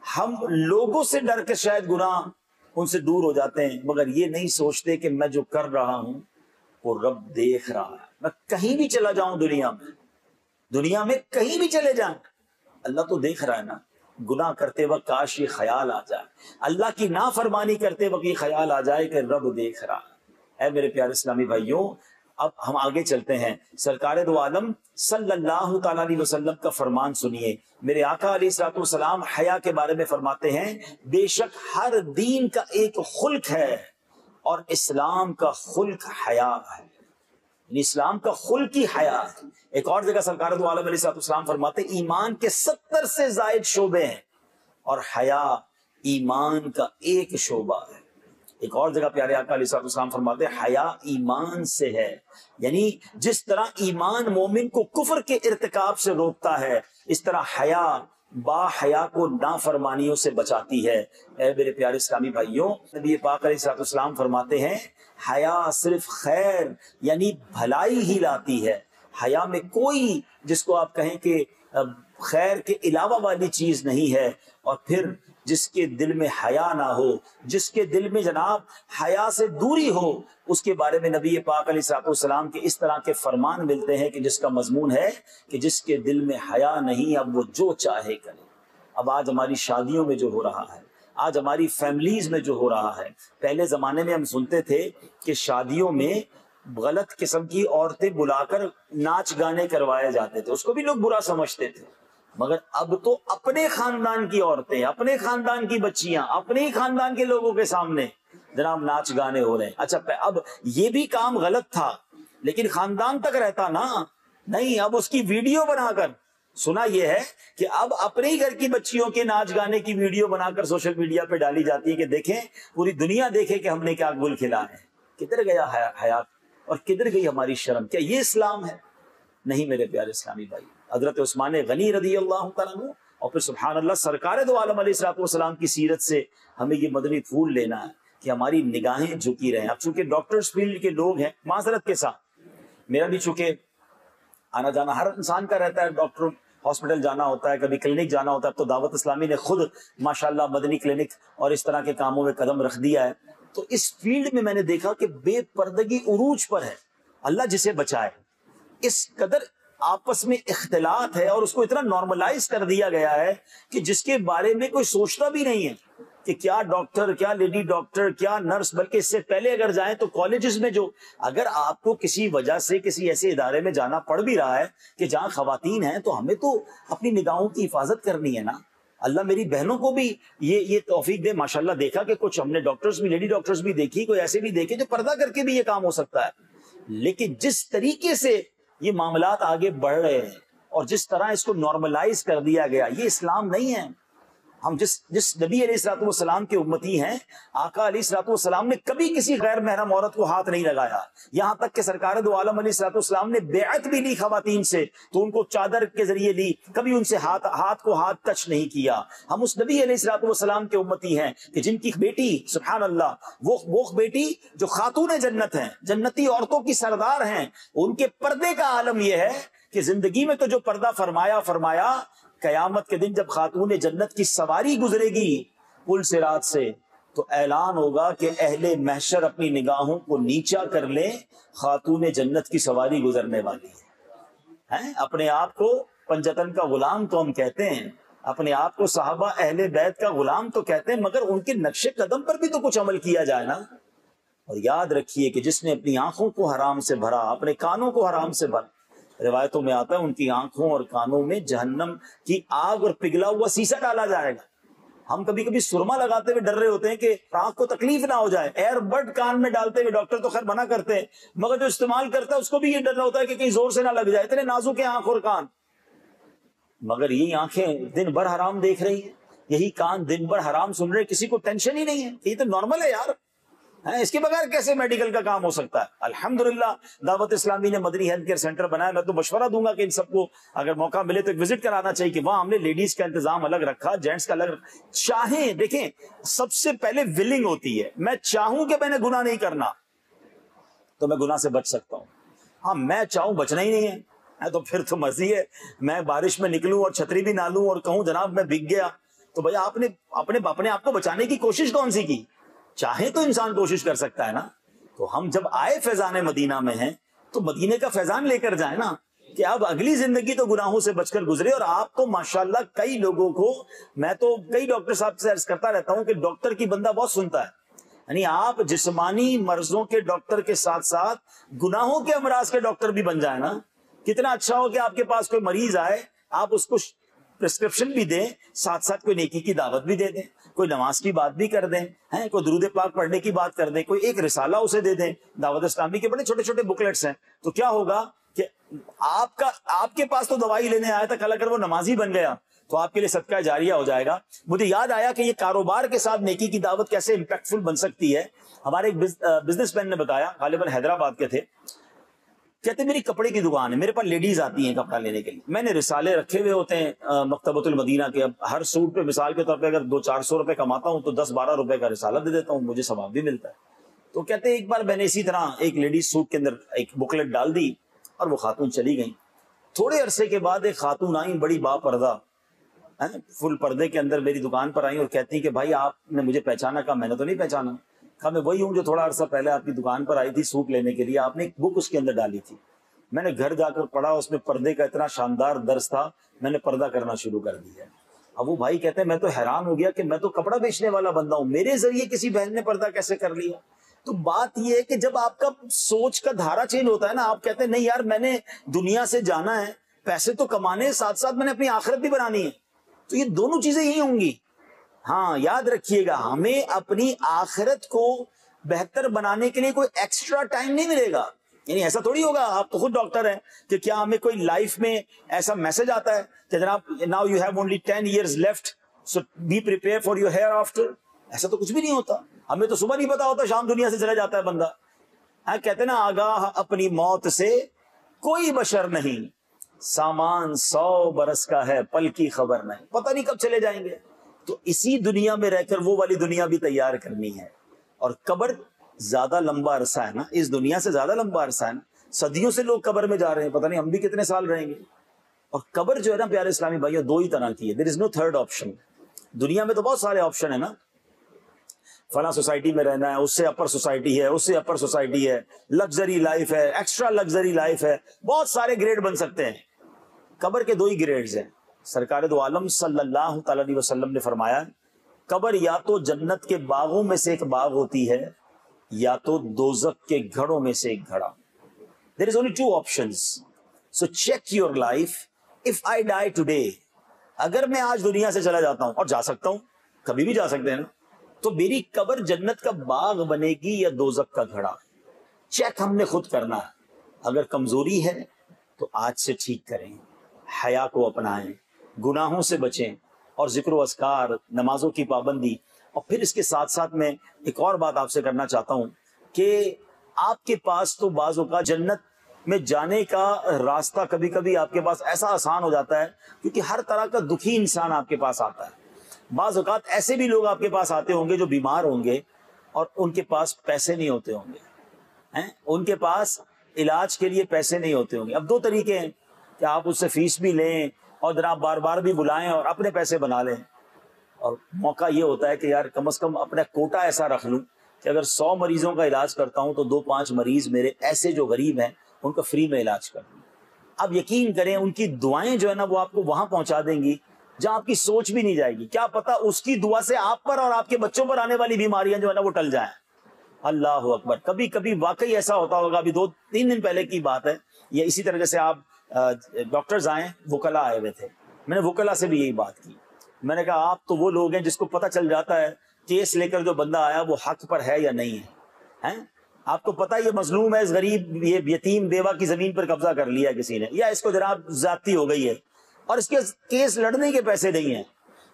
ہم لوگوں سے ڈر کے شاید گناہ ان سے دور ہو جاتے ہیں، مگر یہ نہیں سوچتے کہ میں جو کر رہا ہوں وہ رب دیکھ رہا ہے۔ میں کہیں بھی چلا جاؤں دنیا میں کہیں بھی چلے جائیں، اللہ تو دیکھ رہا ہے نا۔ گناہ کرتے وقت کاش یہ خیال آ جائے، اللہ کی نافرمانی کرتے وقت یہ خیال آ جائے کہ رب دیکھ رہا ہے۔ اے میرے پیارے اسلامی بھائیوں، اب ہم آگے چلتے ہیں۔ سرکار دو عالم صلی اللہ تعالی علیہ وسلم کا فرمان سنیے۔ میرے آقا علیہ الصلوۃ والسلام حیا کے بارے میں فرماتے ہیں بے شک ہر دین کا ایک خلق ہے، اور اسلام کا خلق حیا ہے، یعنی اسلام کا خلق ہی حیا ہے۔ ایک اور جگہ سرکار دو عالم علیہ الصلوۃ والسلام فرماتے ہیں ایمان کے 70 سے زائد شعبے ہیں، اور حیا ایمان کا ایک شعبہ ہے۔ ایک اور جگہ پیارے آقا علیہ الصلوۃ والسلام فرماتے ہیں حیا ایمان سے ہے، یعنی جس طرح ایمان مومن کو کفر کے ارتکاب سے روکتا ہے، اس طرح حیا با حیا کو نافرمانیوں سے بچاتی ہے۔ اے میرے پیارے اسلامی بھائیوں، نبی پاک علیہ الصلوۃ والسلام فرماتے ہیں حیا صرف خیر یعنی بھلائی ہی لاتی ہے۔ حیا میں کوئی جس کو آپ کہیں کہ خیر کے علاوہ والی چیز نہیں ہے، اور پھر جس کے دل میں حیا نہ ہو، جس کے دل میں جناب حیا سے دوری ہو، اس کے بارے میں نبی پاک علیہ الصلوۃ والسلام کے اس طرح کے فرمان ملتے ہیں کہ جس کا مضمون ہے کہ جس کے دل میں حیا نہیں اب وہ جو چاہے کرے۔ اب آج ہماری شادیوں میں جو ہو رہا ہے، آج ہماری فیملیز میں جو ہو رہا ہے، پہلے زمانے میں ہم سنتے تھے کہ شادیوں میں غلط قسم کی عورتیں بلا کر ناچ گانے کروائے جاتے تھے، اس کو بھی لوگ برا سمجھتے تھے، مگر اب تو اپنے خاندان کی عورتیں، اپنے خاندان کی بچیاں، اپنے ہی خاندان کے لوگوں کے سامنے جناب ناچ گانے ہو رہے ہیں. اچھا اب یہ بھی کام غلط تھا لیکن خاندان تک رہتا نا, نہیں اب اس کی ویڈیو بنا کر, سنا یہ ہے کہ اب اپنے ہی گھر کی بچیوں کے ناچ گانے کی ویڈیو بنا کر سوشل میڈیا پہ ڈالی جاتی ہے کہ دیکھیں پوری دنیا دیکھے کہ ہم نے کیا گل کھلا ہے. کدھر گیا حیات اور کدھر گئی ہماری شرم؟ کیا یہ اسلام ہے؟ نہیں میرے پیارے اسلامی بھائی. حضرت عثمان غنی رضی اللہ تعالیٰ عنہ اور پھر سبحان اللہ سرکار دو عالم علیہ الصلوۃ والسلام کی سیرت سے ہمیں یہ مدنی پھول لینا ہے کہ ہماری نگاہیں جھکی رہیں. اب چونکہ ڈاکٹرز فیلڈ کے لوگ ہیں, معذرت کے ساتھ میرا بھی چونکہ آنا جانا ہر انسان کا رہتا ہے, ڈاکٹر ہاسپٹل جانا ہوتا ہے, کبھی کلینک جانا ہوتا ہے, تو دعوت اسلامی نے خود ماشاءاللہ مدنی کلینک اور اس طرح کے کاموں میں قدم رکھ دیا ہے. تو اس فیلڈ میں نے دیکھا کہ بے پردگی عروج پر ہے, اللہ جسے بچائے. اس قدر آپس میں اختلاط ہے اور اس کو اتنا نارملائز کر دیا گیا ہے کہ جس کے بارے میں کوئی سوچتا بھی نہیں ہے کہ کیا ڈاکٹر, کیا لیڈی ڈاکٹر, کیا نرس. بلکہ اس سے پہلے اگر جائیں تو کالجز میں جو اگر آپ کو کسی وجہ سے کسی ایسے ادارے میں جانا پڑ بھی رہا ہے کہ جہاں خواتین ہیں, تو ہمیں تو اپنی نگاہوں کی حفاظت کرنی ہے نا. اللہ میری بہنوں کو بھی یہ توفیق دے. ماشاءاللہ دیکھا کہ کچھ ہم نے ڈاکٹرز بھی, لیڈی ڈاکٹرز بھی دیکھی, کوئی ایسے بھی دیکھے جو پردہ کر کے بھی یہ کام ہو سکتا ہے. لیکن جس طریقے سے یہ معاملات آگے بڑھ رہے ہیں اور جس طرح اس کو نارملائز کر دیا گیا, یہ اسلام نہیں ہے. ہم جس نبی علیہ الصلوۃ والسلام کے امتی ہیں, آقا علیہ الصلوۃ والسلام نے کبھی کسی غیر محرم عورت کو ہاتھ نہیں لگایا. یہاں تک کہ سرکار دو عالم علیہ الصلوۃ والسلام نے بیعت بھی لی خواتین سے تو ان کو چادر کے ذریعے لی, کبھی ان سے ہاتھ کو ٹچ نہیں کیا. ہم اس نبی علیہ الصلوۃ والسلام کے امتی ہیں کہ جن کی بیٹی سبحان اللہ وہ بیٹی جو خاتون جنت ہیں, جنتی عورتوں کی سردار ہیں, ان کے پردے کا عالم یہ ہے کہ زندگی میں تو جو پردہ فرمایا قیامت کے دن جب خاتون جنت کی سواری گزرے گی پل صراط سے تو اعلان ہوگا کہ اہل محشر اپنی نگاہوں کو نیچا کر لیں, خاتون جنت کی سواری گزرنے والی ہے. اپنے آپ کو پنجتن کا غلام تو ہم کہتے ہیں, اپنے آپ کو صحابہ اہل بیت کا غلام تو کہتے ہیں, مگر ان کے نقش قدم پر بھی تو کچھ عمل کیا جائے نا. اور یاد رکھیے کہ جس نے اپنی آنکھوں کو حرام سے بھرا, اپنے کانوں کو حرام سے بھرا, روایتوں میں آتا ہے ان کی آنکھوں اور کانوں میں جہنم کی آگ اور پگھلا ہوا سیسا ڈالا جائے گا. ہم کبھی کبھی سرما لگاتے ہوئے ڈر رہے ہوتے ہیں کہ آنکھ کو تکلیف نہ ہو جائے, ایئر بڈ کان میں ڈالتے ہوئے, ڈاکٹر تو خیر منع کرتے ہیں, مگر جو استعمال کرتا ہے اس کو بھی یہ ڈر ہوتا ہے کہ کہیں زور سے نہ لگ جائے, اتنے نازک ہیں آنکھ اور کان. مگر یہی آنکھیں دن بھر حرام دیکھ رہی ہیں, یہی کان دن بھر حرام سن رہے, کسی کو ٹینشن ہی نہیں ہے. یہ تو نارمل ہے یار, اس کے بغیر کیسے میڈیکل کا کام ہو سکتا ہے؟ الحمدللہ دعوت اسلامی نے مدنی ہیلتھ کیئر سینٹر بنایا. میں تو مشورہ دوں گا کہ ان سب کو اگر موقع ملے تو ایک وزٹ کرانا چاہیے کہ وہاں ہم نے لیڈیز کا انتظام الگ رکھا, جینٹس کا الگ. چاہیں دیکھیں سب سے پہلے ولنگ ہوتی ہے, میں چاہوں کہ میں نے گناہ نہیں کرنا تو میں گناہ سے بچ سکتا ہوں. ہاں میں چاہوں بچنا ہی نہیں ہے تو پھر تو مرضی ہے, میں بارش میں نکلوں اور چھتری بھی نہ لوں اور کہوں جناب میں بھگ گیا, تو بھائی آپ نے اپنے آپ کو بچانے کی کوشش کون سی کی؟ چاہے تو انسان کوشش کر سکتا ہے نا. تو ہم جب آئے فیضان مدینہ میں ہیں تو مدینے کا فیضان لے کر جائیں نا کہ اب اگلی زندگی تو گناہوں سے بچ کر گزرے. اور آپ تو ماشاءاللہ کئی لوگوں کو, میں تو کئی ڈاکٹر صاحب سے عرض کرتا رہتا ہوں کہ ڈاکٹر کی بندہ بہت سنتا ہے, یعنی آپ جسمانی مرضوں کے ڈاکٹر کے ساتھ ساتھ گناہوں کے امراض کے ڈاکٹر بھی بن جائیں نا. کتنا اچھا ہو کہ آپ کے پاس کوئی مریض آئے, آپ اس کو پرسکرپشن بھی دیں, ساتھ ساتھ کوئی نیکی کی دعوت بھی دے دیں, کوئی نماز کی بات بھی کر دیں, کوئی درود پاک پڑھنے کی بات کر دیں, کوئی ایک رسالہ اسے دے دیں. دعوت اسلامی کے بڑے چھوٹے چھوٹے بکلیٹس ہیں. تو کیا ہوگا کہ آپ کے پاس تو دوائی لینے آیا تھا, کل اگر وہ نمازی بن گیا تو آپ کے لیے صدقہ جاریہ ہو جائے گا. مجھے یاد آیا کہ یہ کاروبار کے ساتھ نیکی کی دعوت کیسے امپیکٹ فل بن سکتی ہے. ہمارے ایک بزنس مین نے بتایا, غالباً حیدرآباد کے تھے, کہتے میری کپڑے کی دکان ہے, میرے پاس لیڈیز آتی ہیں کپڑا لینے کے لیے, میں نے رسالے رکھے ہوئے ہوتے ہیں مکتبۃ المدینہ کے. اب ہر سوٹ پہ مثال کے طور پہ اگر 200-400 روپے کماتا ہوں تو 10-12 روپے کا رسالہ دے دیتا ہوں, مجھے ثواب بھی ملتا ہے. تو کہتے ہیں ایک بار میں نے اسی طرح ایک لیڈیز سوٹ کے اندر ایک بکلیٹ ڈال دی اور وہ خاتون چلی گئی. تھوڑے عرصے کے بعد ایک خاتون آئی, بڑی با پردہ, فل پردے کے اندر میری دکان پر آئی اور کہتی کہ بھائی آپ نے مجھے پہچانا؟ کہا میں نے تو نہیں پہچانا. کہا میں وہی ہوں جو تھوڑا عرصہ پہلے آپ کی دکان پر آئی تھی سوٹ لینے کے لیے, آپ نے ایک بک اس کے اندر ڈالی تھی, میں نے گھر جا کر پڑھا, اس میں پردے کا اتنا شاندار درس تھا, میں نے پردہ کرنا شروع کر دیا. اب وہ بھائی کہتے ہیں میں تو حیران ہو گیا کہ میں تو کپڑا بیچنے والا بندہ ہوں, میرے ذریعے کسی بہن نے پردہ کیسے کر لیا. تو بات یہ ہے کہ جب آپ کا سوچ کا دھارا چینج ہوتا ہے نا, آپ کہتے ہیں نہیں یار میں نے دنیا سے جانا ہے, پیسے تو کمانے, ساتھ ساتھ میں نے اپنی آخرت بھی بنانی ہے, تو یہ دونوں چیزیں ہی ہوں گی. ہاں یاد رکھیے گا, ہمیں اپنی آخرت کو بہتر بنانے کے لیے کوئی ایکسٹرا ٹائم نہیں ملے گا. یعنی ایسا تھوڑی ہوگا, آپ تو خود ڈاکٹر ہیں, کہ کیا ہمیں کوئی لائف میں ایسا میسج آتا ہے کہ جناب now you have only 10 years left so be prepare for your hereafter. ایسا تو کچھ بھی نہیں ہوتا. ہمیں تو صبح نہیں پتا ہوتا شام دنیا سے چلا جاتا ہے بندہ. کہتے ہیں نا, آگاہ اپنی موت سے کوئی بشر نہیں, سامان 100 برس کا ہے پل کی خبر نہیں. پتہ نہیں کب چلے جائیں گے. تو اسی دنیا میں رہ کر وہ والی دنیا بھی تیار کرنی ہے. اور قبر زیادہ لمبا عرصہ ہے نا, اس دنیا سے زیادہ لمبا عرصہ ہے نا. صدیوں سے لوگ قبر میں جا رہے ہیں, پتہ نہیں ہم بھی کتنے سال رہیں گے. اور قبر جو ہے نا پیارے اسلامی بھائیوں, 2 ہی طرح کی ہے. دیر از نو تھرڈ آپشن. دنیا میں تو بہت سارے آپشن ہیں نا, فلاں سوسائٹی میں رہنا ہے, اس سے اپر سوسائٹی ہے, اس سے اپر سوسائٹی ہے, لگژری لائف ہے, ایکسٹرا لگژری لائف ہے, بہت سارے گریڈ بن سکتے ہیں. قبر کے 2 ہی گریڈز ہیں. سرکار دو عالم صلی اللہ تعالی علیہ وسلم نے فرمایا, قبر یا تو جنت کے باغوں میں سے ایک باغ ہوتی ہے, یا تو دوزخ کے گھڑوں میں سے ایک گھڑا. There is only 2 options. So check your life. If I die today, اگر میں آج دنیا سے چلا جاتا ہوں, اور جا سکتا ہوں, کبھی بھی جا سکتے ہیں نا, تو میری قبر جنت کا باغ بنے گی یا دوزخ کا گھڑا. چیک ہم نے خود کرنا ہے. اگر کمزوری ہے تو آج سے ٹھیک کریں, حیا کو اپنائیں, گناہوں سے بچیں, اور ذکر و اذکار, نمازوں کی پابندی. اور پھر اس کے ساتھ ساتھ میں ایک اور بات آپ سے کرنا چاہتا ہوں کہ آپ کے پاس تو بعض اوقات جنت میں جانے کا راستہ کبھی کبھی آپ کے پاس ایسا آسان ہو جاتا ہے, کیونکہ ہر طرح کا دکھی انسان آپ کے پاس آتا ہے. بعض اوقات ایسے بھی لوگ آپ کے پاس آتے ہوں گے جو بیمار ہوں گے اور ان کے پاس پیسے نہیں ہوتے ہوں گے, ان کے پاس علاج کے لیے پیسے نہیں ہوتے ہوں گے. اب 2 طریقے ہیں کہ آپ اس سے فیس بھی لیں اور جناب بار بار بھی بلائیں اور اپنے پیسے بنا لیں. اور موقع یہ ہوتا ہے کہ یار کم از کم اپنا کوٹا ایسا رکھ لوں کہ اگر 100 مریضوں کا علاج کرتا ہوں تو 2-5 مریض میرے ایسے جو غریب ہیں ان کا فری میں علاج کر دوں. اب یقین کریں ان کی دعائیں جو ہے نا وہ آپ کو وہاں پہنچا دیں گی جہاں آپ کی سوچ بھی نہیں جائے گی. کیا پتا اس کی دعا سے آپ پر اور آپ کے بچوں پر آنے والی بیماریاں جو ہے نا وہ ٹل جائیں. اللہ اکبر. کبھی کبھی واقعی ایسا ہوتا ہوگا, ابھی 2-3 دن پہلے کی بات ہے, یا اسی طرح سے آپ ڈاکٹرز آئے, وکلا آئے ہوئے تھے, میں نے وکلا سے بھی یہی بات کی. میں نے کہا آپ تو وہ لوگ ہیں جس کو پتہ چل جاتا ہے کیس لے کر جو بندہ آیا وہ حق پر ہے یا نہیں ہے. آپ کو پتہ یہ مظلوم ہے, اس غریب یہ یتیم بیوہ کی زمین پر قبضہ کر لیا کسی نے, یا اس کو جناب زیادتی ہو گئی ہے اور اس کے کیس لڑنے کے پیسے نہیں ہیں.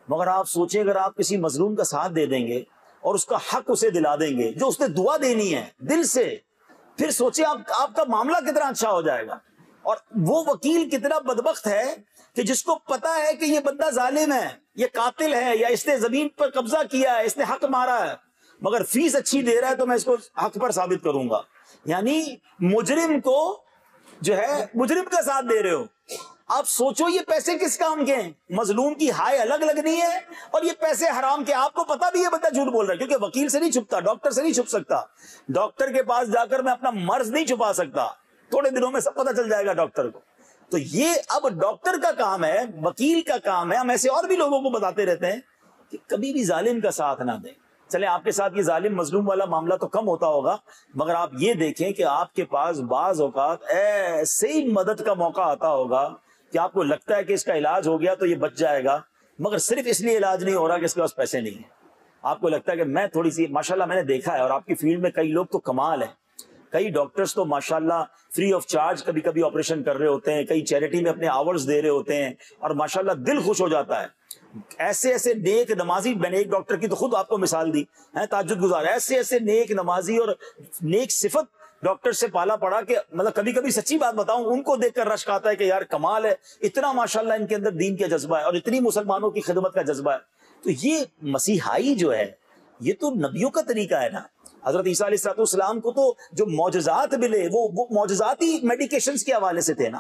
مگر آپ سوچیں اگر آپ کسی مظلوم کا ساتھ دے دیں گے اور اس کا حق اسے دلا دیں گے جو اس نے دعا دینی ہے دل سے, پھر سوچیں آپ کا معاملہ کتنا اچھا ہو جائے گا. اور وہ وکیل کتنا بدبخت ہے کہ جس کو پتا ہے کہ یہ بندہ ظالم ہے, یہ قاتل ہے, یا اس نے زمین پر قبضہ کیا ہے, اس نے حق مارا ہے, مگر فیس اچھی دے رہا ہے تو میں اس کو حق پر ثابت کروں گا. یعنی مجرم کو جو ہے مجرم کا ساتھ دے رہے ہو. آپ سوچو یہ پیسے کس کام کے ہیں. مظلوم کی ہائے الگ لگنی ہے اور یہ پیسے حرام کے. آپ کو پتا بھی یہ بندہ جھوٹ بول رہا ہے, کیونکہ وکیل سے نہیں چھپتا, ڈاکٹر سے نہیں چھپ سکتا. ڈاکٹر کے پاس جا کر میں اپنا مرض نہیں چھپا سکتا, تھوڑے دنوں میں سب پتہ چل جائے گا ڈاکٹر کو. تو یہ اب ڈاکٹر کا کام ہے, وکیل کا کام ہے. ہم ایسے اور بھی لوگوں کو بتاتے رہتے ہیں کہ کبھی بھی ظالم کا ساتھ نہ دیں. چلے آپ کے ساتھ یہ ظالم مظلوم والا معاملہ تو کم ہوتا ہوگا, مگر آپ یہ دیکھیں کہ آپ کے پاس بعض اوقات ایسے ہی مدد کا موقع آتا ہوگا کہ آپ کو لگتا ہے کہ اس کا علاج ہو گیا تو یہ بچ جائے گا, مگر صرف اس لیے علاج نہیں ہو رہا کہ اس کے پاس پیسے نہیں ہیں. آپ کو لگتا ہے کہ میں تھوڑی سی, ماشاءاللہ میں نے دیکھا ہے, اور آپ کی فیلڈ میں کئی لوگ تو کمال ہیں, کئی ڈاکٹرز تو ماشاءاللہ فری آف چارج کبھی کبھی آپریشن کر رہے ہوتے ہیں, کئی چیریٹی میں اپنے آورز دے رہے ہوتے ہیں, اور ماشاءاللہ دل خوش ہو جاتا ہے. ایسے ایسے نیک نمازی, میں نے ایک ڈاکٹر کی تو خود آپ کو مثال دی, تہجد گزار, ایسے ایسے نیک نمازی اور نیک صفت ڈاکٹر سے پالا پڑا کہ مطلب کبھی کبھی سچی بات بتاؤں ان کو دیکھ کر رشک آتا ہے کہ یار کمال ہے, اتنا ماشاءاللہ ان کے اندر دین کا جذبہ ہے اور اتنی مسلمانوں کی خدمت کا جذبہ ہے. تو یہ مسیحائی جو ہے یہ تو نبیوں کا طریقہ ہے نا. حضرت عیسیٰ علیہ السلام کو تو جو معجزات ملے وہ معجزات ہی میڈیکیشنز کے حوالے سے تھے نا,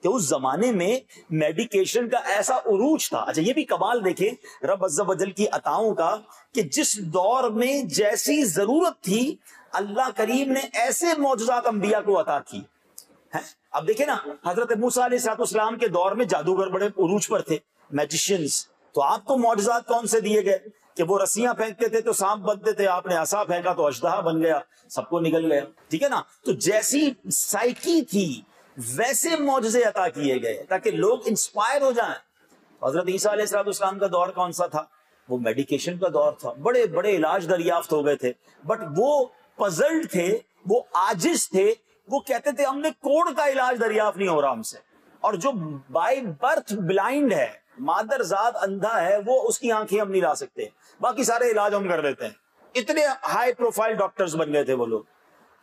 کہ اس زمانے میں میڈیکیشن کا ایسا عروج تھا. اچھا یہ بھی کمال دیکھیں رب عز و جل کی عطاؤں کا, کہ جس دور میں جیسی ضرورت تھی اللہ کریم نے ایسے معجزات انبیاء کو عطا کی. اب دیکھیں نا حضرت موسیٰ علیہ السلام کے دور میں جادوگر بڑے عروج پر تھے, میجیشنز, تو آپ کو معجزات کون سے دیے گئے کہ وہ رسیاں پھینکتے تھے تو سانپ بنتے تھے, آپ نے عصا پھینکا تو اژدہا بن گیا, سب کو نگل گیا. ٹھیک ہے نا. تو جیسی سائیکی تھی ویسے معجزے عطا کیے گئے تاکہ لوگ انسپائر ہو جائیں. حضرت عیسیٰ علیہ السلام کا دور کون سا تھا؟ وہ میڈیکیشن کا دور تھا, بڑے بڑے علاج دریافت ہو گئے تھے, بٹ وہ پزلڈ تھے، وہ عاجز تھے، وہ کہتے تھے ہم نے کوڑ کا علاج دریافت نہیں ہو رہا ہم سے. اور جو بائی برتھ بلائنڈ ہے، مادر ذات اندھا ہے، وہ اس کی آنکھیں ہم نہیں لا سکتے، باقی سارے علاج ہم کر لیتے ہیں. اتنے ہائی پروفائل ڈاکٹرز بن گئے تھے وہ لوگ.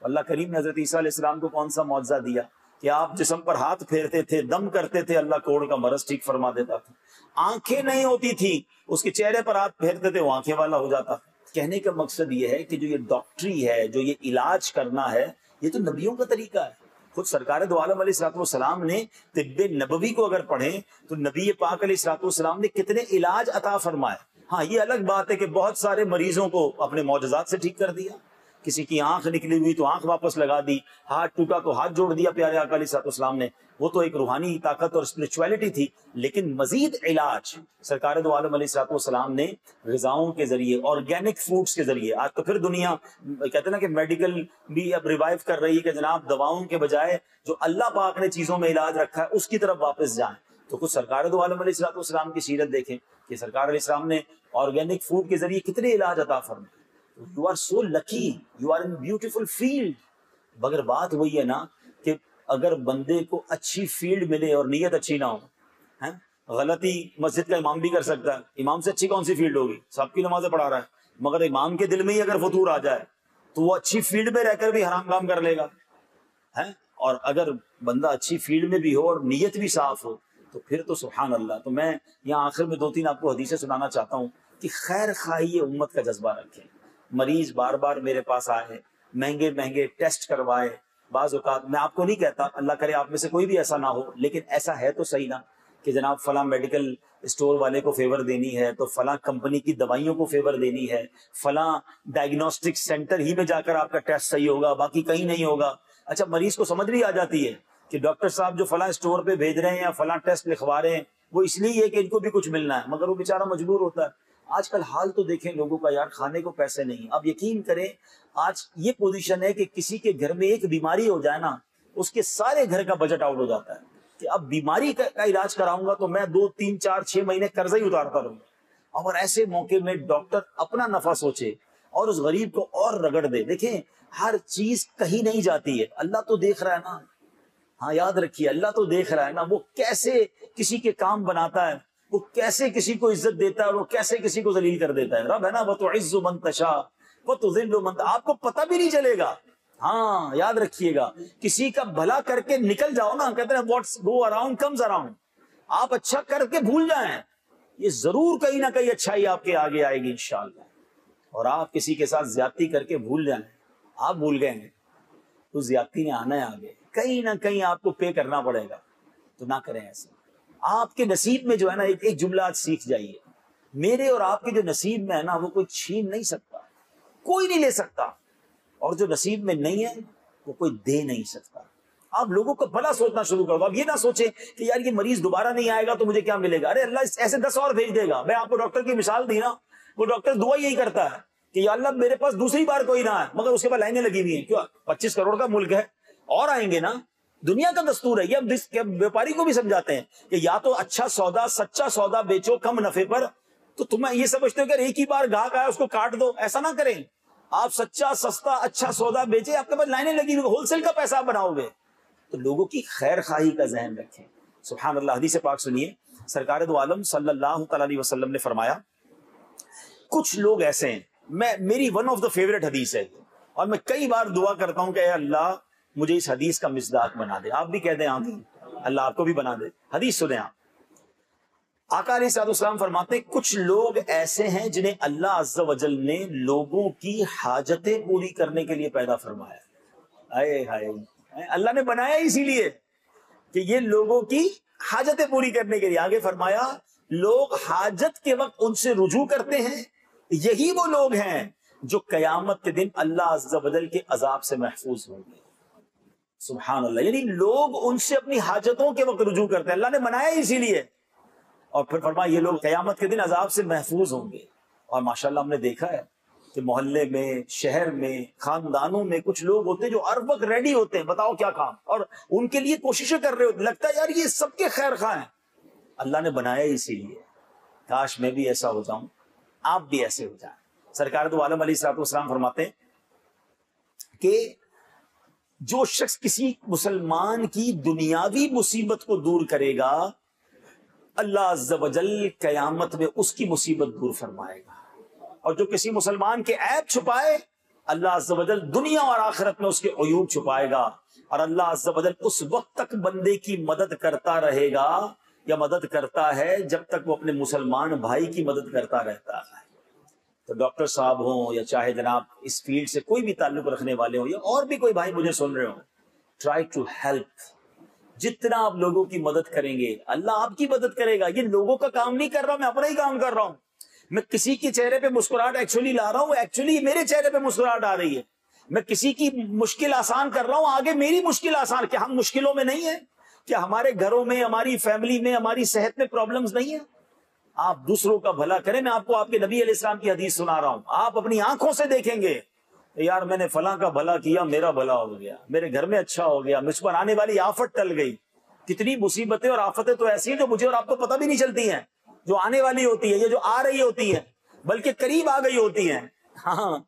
اللہ کریم نے حضرت عیسیٰ علیہ السلام کو کون سا معجزہ دیا کہ آپ جسم پر ہاتھ پھیرتے تھے، دم کرتے تھے، اللہ کوڑ کا مرض ٹھیک فرما دیتا تھا. آنکھیں نہیں ہوتی تھی، اس کے چہرے پر ہاتھ پھیرتے تھے، وہ آنکھیں والا ہو جاتا. کہنے کا مقصد یہ ہے کہ جو یہ ڈاکٹری ہے، جو یہ علاج کرنا ہے، یہ تو نبیوں کا طریقہ ہے. خود سرکار دو عالم علیہ الصلوۃ والسلام نے طب نبوی کو اگر پڑھیں تو نبی پاک علیہ الصلوۃ والسلام نے کتنے علاج عطا فرمائے. ہاں یہ الگ بات ہے کہ بہت سارے مریضوں کو اپنے معجزات سے ٹھیک کر دیا. کسی کی آنکھ نکلی ہوئی تو آنکھ واپس لگا دی، ہاتھ ٹوٹا تو ہاتھ جوڑ دیا پیارے آقا علیہ الصلوۃ والسلام نے. وہ تو ایک روحانی طاقت اور اسپرچویلٹی تھی. لیکن مزید علاج سرکار دو عالم علیہ الصلوۃ والسلام نے غذاؤں کے ذریعے، آرگینک فوڈز کے ذریعے. آج تو پھر دنیا کہتے ہیں نا کہ میڈیکل بھی اب ریوائیو کر رہی ہے کہ جناب دواؤں کے بجائے جو اللہ پاک نے چیزوں میں علاج رکھا ہے اس کی طرف واپس جائیں. تو خود سرکار دو عالم علیہ الصلوۃ والسلام کی سیرت دیکھیں کہ سرکار علیہ السلام نے آرگینک فوڈ کے ذریعے کتنے علاج عطا فرمائے. You are so lucky, you are in beautiful field. مگر بات وہی ہے نا کہ اگر بندے کو اچھی فیلڈ ملے اور نیت اچھی نہ ہو، غلطی مسجد کا امام بھی کر سکتا ہے. امام سے اچھی کون سی فیلڈ ہوگی؟ سب کی نمازیں پڑھا رہا ہے، مگر امام کے دل میں ہی اگر فطور آ جائے تو وہ اچھی فیلڈ میں رہ کر بھی حرام کام کر لے گا. اور اگر بندہ اچھی فیلڈ میں بھی ہو اور نیت بھی صاف ہو تو پھر تو سبحان اللہ. تو میں یہاں آخر میں 2-3 آپ کو حدیثیں سنانا چاہتا ہوں کہ خیر خواہی امت کا جذبہ رکھیں. مریض بار بار میرے پاس آئے، مہنگے مہنگے ٹیسٹ کروائے. بعض اوقات میں آپ کو نہیں کہتا، اللہ کرے آپ میں سے کوئی بھی ایسا نہ ہو، لیکن ایسا ہے تو صحیح نا کہ جناب فلاں میڈیکل اسٹور والے کو فیور دینی ہے تو فلاں کمپنی کی دوائیوں کو فیور دینی ہے، فلاں ڈائگنوسٹک سینٹر ہی میں جا کر آپ کا ٹیسٹ صحیح ہوگا، باقی کہیں نہیں ہوگا. اچھا مریض کو سمجھ بھی آ جاتی ہے کہ ڈاکٹر صاحب جو فلاں اسٹور پہ بھیج رہے ہیں یا فلاں ٹیسٹ لکھوا رہے ہیں وہ اس لیے ہے کہ ان کو بھی کچھ ملنا ہے، مگر وہ بیچارہ مجبور ہوتا ہے. آج کل حال تو دیکھیں لوگوں کا، یار کھانے کو پیسے نہیں. اب یقین کریں آج یہ پوزیشن ہے کہ کسی کے گھر میں ایک بیماری ہو جائے نا، اس کے سارے گھر کا بجٹ آؤٹ ہو جاتا ہے کہ اب بیماری کا علاج کراؤں گا تو میں 2 3 4 6 مہینے قرضہ ہی اتارتا رہوں گا. اور ایسے موقع میں ڈاکٹر اپنا نفع سوچے اور اس غریب کو اور رگڑ دے. دیکھیں ہر چیز کہیں نہیں جاتی ہے، اللہ تو دیکھ رہا ہے نا. ہاں یاد رکھیے اللہ تو دیکھ رہا ہے نا، وہ کیسے کسی کے کام بناتا ہے، وہ کیسے کسی کو عزت دیتا ہے، وہ کیسے کسی کو ذلیل کر دیتا ہے. رب ہے نا، وَتُعِزُّ مَن تَشَاءُ وَتُذِلُّ مَن تَشَاءُ. آپ کو پتہ بھی نہیں چلے گا. ہاں یاد رکھیے گا، کسی کا بھلا کر کے نکل جاؤ نا، کہتے ہیں what's go around comes around. آپ اچھا کر کے بھول جائیں، یہ ضرور کہیں نہ کہیں اچھائی آپ کے آگے آئے گی انشاءاللہ. اور آپ کسی کے ساتھ زیادتی کر کے بھول جائیں، آپ بھول گئے ہیں تو زیادتی نے آنا ہے آگے، کہیں نہ کہیں آپ کو پے کرنا پڑے گا. تو نہ کریں ایسا. آپ کے نصیب میں جو ہے نا ایک جملہ آج سیکھ جائیے، میرے اور آپ کے جو نصیب میں ہے نا وہ کوئی چھین نہیں سکتا، کوئی نہیں لے سکتا. اور جو نصیب میں نہیں ہے وہ کوئی دے نہیں سکتا. آپ لوگوں کو بھلا سوچنا شروع کر دو. آپ یہ نہ سوچیں کہ یار یہ مریض دوبارہ نہیں آئے گا تو مجھے کیا ملے گا. ارے اللہ ایسے 10 اور بھیج دے گا. میں آپ کو ڈاکٹر کی مثال دی نا، وہ ڈاکٹر دعا یہی کرتا ہے کہ یا اللہ میرے پاس دوسری بار کوئی نہ آئے، مگر اس کے بعد لائنیں لگی ہوئی ہیں. کیوں؟ 25 کروڑ کا ملک ہے اور آئیں گے نا. دنیا کا دستور ہے. یہ ویپاری کو بھی سمجھاتے ہیں کہ یا تو اچھا سودا، سچا سودا بیچو کم نفے پر. تو تمہیں یہ سمجھتے ہو کہ ایک ہی بار گاہک آیا اس کو کاٹ دو، ایسا نہ کریں. آپ سچا سستا اچھا سودا بیچے، آپ کے پاس لائنیں لگی ہوئی، ہول سیل کا پیسہ بناؤ گے. تو لوگوں کی خیر خواہی کا ذہن رکھیں. سبحان اللہ. حدیث پاک سنیے، سرکار دو عالم صلی اللہ تعالی علیہ وسلم نے فرمایا کچھ لوگ ایسے ہیں، میری ون آف دا فیوریٹ حدیث ہے اور میں کئی بار دعا کرتا ہوں کہ اے اللہ مجھے اس حدیث کا مصداق بنا دے. آپ بھی کہہ دیں آمین، اللہ آپ کو بھی بنا دے. حدیث سنیں آپ. آقا علیہ الصلوۃ والسلام فرماتے ہیں کچھ لوگ ایسے ہیں جنہیں اللہ عز و جل نے لوگوں کی حاجتیں پوری کرنے کے لیے پیدا فرمایا. ہائے ہائے، اللہ نے بنایا اسی لیے کہ یہ لوگوں کی حاجتیں پوری کرنے کے لیے. آگے فرمایا لوگ حاجت کے وقت ان سے رجوع کرتے ہیں، یہی وہ لوگ ہیں جو قیامت کے دن اللہ عز و جل کے عذاب سے محفوظ ہوں گے. سبحان اللہ. یعنی لوگ ان سے اپنی حاجتوں کے وقت رجوع کرتے ہیں، اللہ نے بنایا اسی لیے. اور پھر فرمایا یہ لوگ قیامت کے دن عذاب سے محفوظ ہوں گے. اور ماشاءاللہ ہم نے دیکھا ہے کہ محلے میں، شہر میں، خاندانوں میں کچھ لوگ ہوتے ہیں جو ہر وقت ریڈی ہوتے ہیں بتاؤ کیا کام، اور ان کے لیے کوششیں کر رہے ہوتے. لگتا ہے یار یہ سب کے خیر خواہ ہیں. اللہ نے بنایا اسی لیے. کاش میں بھی ایسا ہو جاؤں، آپ بھی ایسے ہو جائیں. سرکار دو عالم علیہ الصلوۃ والسلام فرماتے ہیں کہ جو شخص کسی مسلمان کی دنیاوی مصیبت کو دور کرے گا اللہ عز و جل قیامت میں اس کی مصیبت دور فرمائے گا، اور جو کسی مسلمان کے عیب چھپائے اللہ عز و جل دنیا اور آخرت میں اس کے عیوب چھپائے گا، اور اللہ عز و جل اس وقت تک بندے کی مدد کرتا رہے گا یا مدد کرتا ہے جب تک وہ اپنے مسلمان بھائی کی مدد کرتا رہتا ہے۔ تو ڈاکٹر صاحب ہوں یا چاہے جناب اس فیلڈ سے کوئی بھی تعلق رکھنے والے ہوں یا اور بھی کوئی بھائی مجھے سن رہے ہوں، ٹرائی ٹو ہیلپ۔ جتنا آپ لوگوں کی مدد کریں گے اللہ آپ کی مدد کرے گا۔ یہ لوگوں کا کام نہیں کر رہا، میں اپنا ہی کام کر رہا ہوں۔ میں کسی کے چہرے پہ مسکراہٹ ایکچولی لا رہا ہوں، ایکچولی میرے چہرے پہ مسکراہٹ آ رہی ہے۔ میں کسی کی مشکل آسان کر رہا ہوں، آگے میری مشکل آسان۔ کیا ہم مشکلوں میں نہیں ہیں؟ کیا ہمارے گھروں میں، ہماری فیملی میں، ہماری صحت میں پرابلمز نہیں ہیں؟ آپ دوسروں کا بھلا کریں۔ میں آپ کو آپ کے نبی علیہ السلام کی حدیث سنا رہا ہوں، آپ اپنی آنکھوں سے دیکھیں گے یار میں نے فلاں کا بھلا کیا، میرا بھلا ہو گیا، میرے گھر میں اچھا ہو گیا، مجھ پر آنے والی آفت ٹل گئی۔ کتنی مصیبتیں اور آفتیں تو ایسی ہیں جو مجھے اور آپ کو پتہ بھی نہیں چلتی ہیں، جو آنے والی ہوتی ہے یا جو آ رہی ہوتی ہیں، بلکہ قریب آ گئی ہوتی ہیں۔ ہاں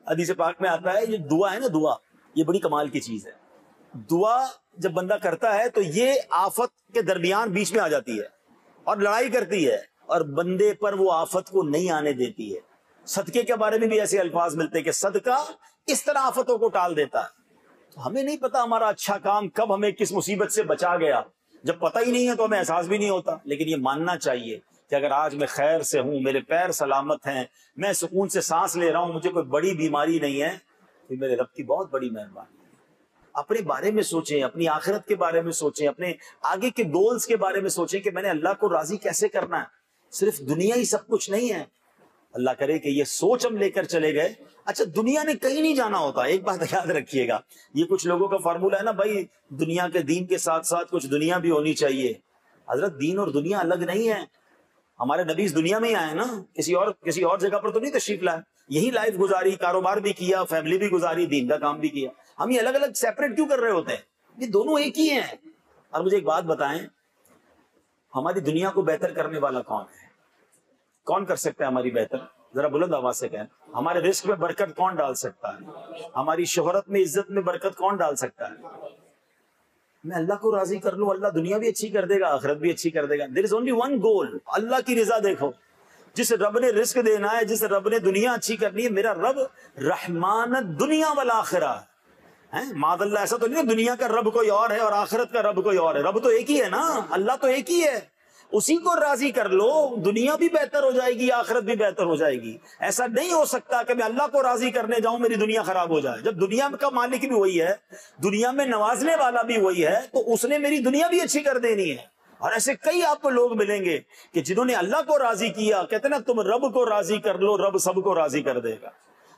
حدیث پاک میں آتا ہے یہ دعا ہے نا، دعا یہ بڑی کمال کی چیز ہے۔ دعا جب بندہ کرتا ہے تو یہ آفت کے درمیان بیچ میں آ جاتی ہے اور لڑائی کرتی ہے اور بندے پر وہ آفت کو نہیں آنے دیتی ہے۔ صدقے کے بارے میں بھی ایسے الفاظ ملتے ہیں کہ صدقہ اس طرح آفتوں کو ٹال دیتا ہے۔ تو ہمیں نہیں پتا ہمارا اچھا کام کب ہمیں کس مصیبت سے بچا گیا، جب پتہ ہی نہیں ہے تو ہمیں احساس بھی نہیں ہوتا۔ لیکن یہ ماننا چاہیے کہ اگر آج میں خیر سے ہوں، میرے پیر سلامت ہیں، میں سکون سے سانس لے رہا ہوں، مجھے کوئی بڑی بیماری نہیں ہے، تو میرے رب کی بہت بڑی مہربانی ہے۔ اپنے بارے میں سوچیں، اپنی آخرت کے بارے میں سوچیں، اپنے آگے کے گولز کے بارے میں سوچیں کہ میں نے اللہ کو راضی کیسے کرنا ہے۔ صرف دنیا ہی سب کچھ نہیں ہے۔ اللہ کرے کہ یہ سوچ ہم لے کر چلے گئے۔ اچھا دنیا نے کہیں نہیں جانا ہوتا، ایک بات یاد رکھیے گا، یہ کچھ لوگوں کا فارمولہ ہے نا بھائی دنیا کے دین کے ساتھ ساتھ کچھ دنیا بھی ہونی چاہیے۔ حضرت دین اور دنیا الگ نہیں ہے۔ ہمارے نبی اس دنیا میں ہی آئے نا، کسی اور جگہ پر تو نہیں تشریف لائے، یہی لائف گزاری، کاروبار بھی کیا، فیملی بھی گزاری، دین کا کام بھی کیا۔ ہم یہ الگ الگ سیپریٹ کیوں کر رہے ہوتے ہیں؟ یہ دونوں ایک ہی ہیں۔ اور مجھے ایک بات بتائیں، ہماری دنیا کو بہتر کرنے والا کون ہے؟ کون کر سکتا ہے ہماری بہتر؟ ذرا بلند آواز سے کہیں۔ ہمارے رزق میں برکت کون ڈال سکتا ہے؟ ہماری شہرت میں، عزت میں برکت کون ڈال سکتا ہے؟ میں اللہ کو راضی کر لوں، اللہ دنیا بھی اچھی کر دے گا، آخرت بھی اچھی کر دے گا۔ دیر از اونلی ون گول، اللہ کی رضا۔ دیکھو جس رب نے رزق دینا ہے، جس رب نے دنیا اچھی کرنی ہے، میرا رب رحمان دنیا والآخرہ ہے۔ معاذ اللہ ایسا تو نہیں ہے دنیا کا رب کوئی اور ہے اور آخرت کا رب کوئی اور ہے۔ رب تو ایک ہی ہے نا، اللہ تو ایک ہی ہے، اسی کو راضی کر لو، دنیا بھی بہتر ہو جائے گی، آخرت بھی بہتر ہو جائے گی۔ ایسا نہیں ہو سکتا کہ میں اللہ کو راضی کرنے جاؤں میری دنیا خراب ہو جائے۔ جب دنیا کا مالک بھی وہی ہے، دنیا میں نوازنے والا بھی وہی ہے، تو اس نے میری دنیا بھی اچھی کر دینی ہے۔ اور ایسے کئی آپ کو لوگ ملیں گے کہ جنہوں نے اللہ کو راضی کیا، کہتے ہیں نا تم رب کو راضی کر لو، رب سب کو راضی کر دے گا۔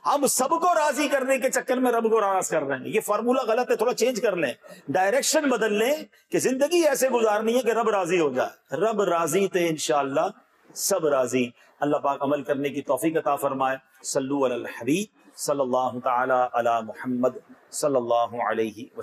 ہم سب کو راضی کرنے کے چکر میں رب کو ناراض کر رہے ہیں۔ یہ فارمولہ غلط ہے، تھوڑا چینج کر لیں، ڈائریکشن بدل لیں کہ زندگی ایسے گزارنی ہے کہ رب راضی ہو جائے۔ رب راضی تھے انشاءاللہ سب راضی۔ اللہ پاک عمل کرنے کی توفیق عطا فرمائے۔ صلو علی الحبیب صلی اللہ تعالی علی محمد صلی اللہ علیہ وسلم۔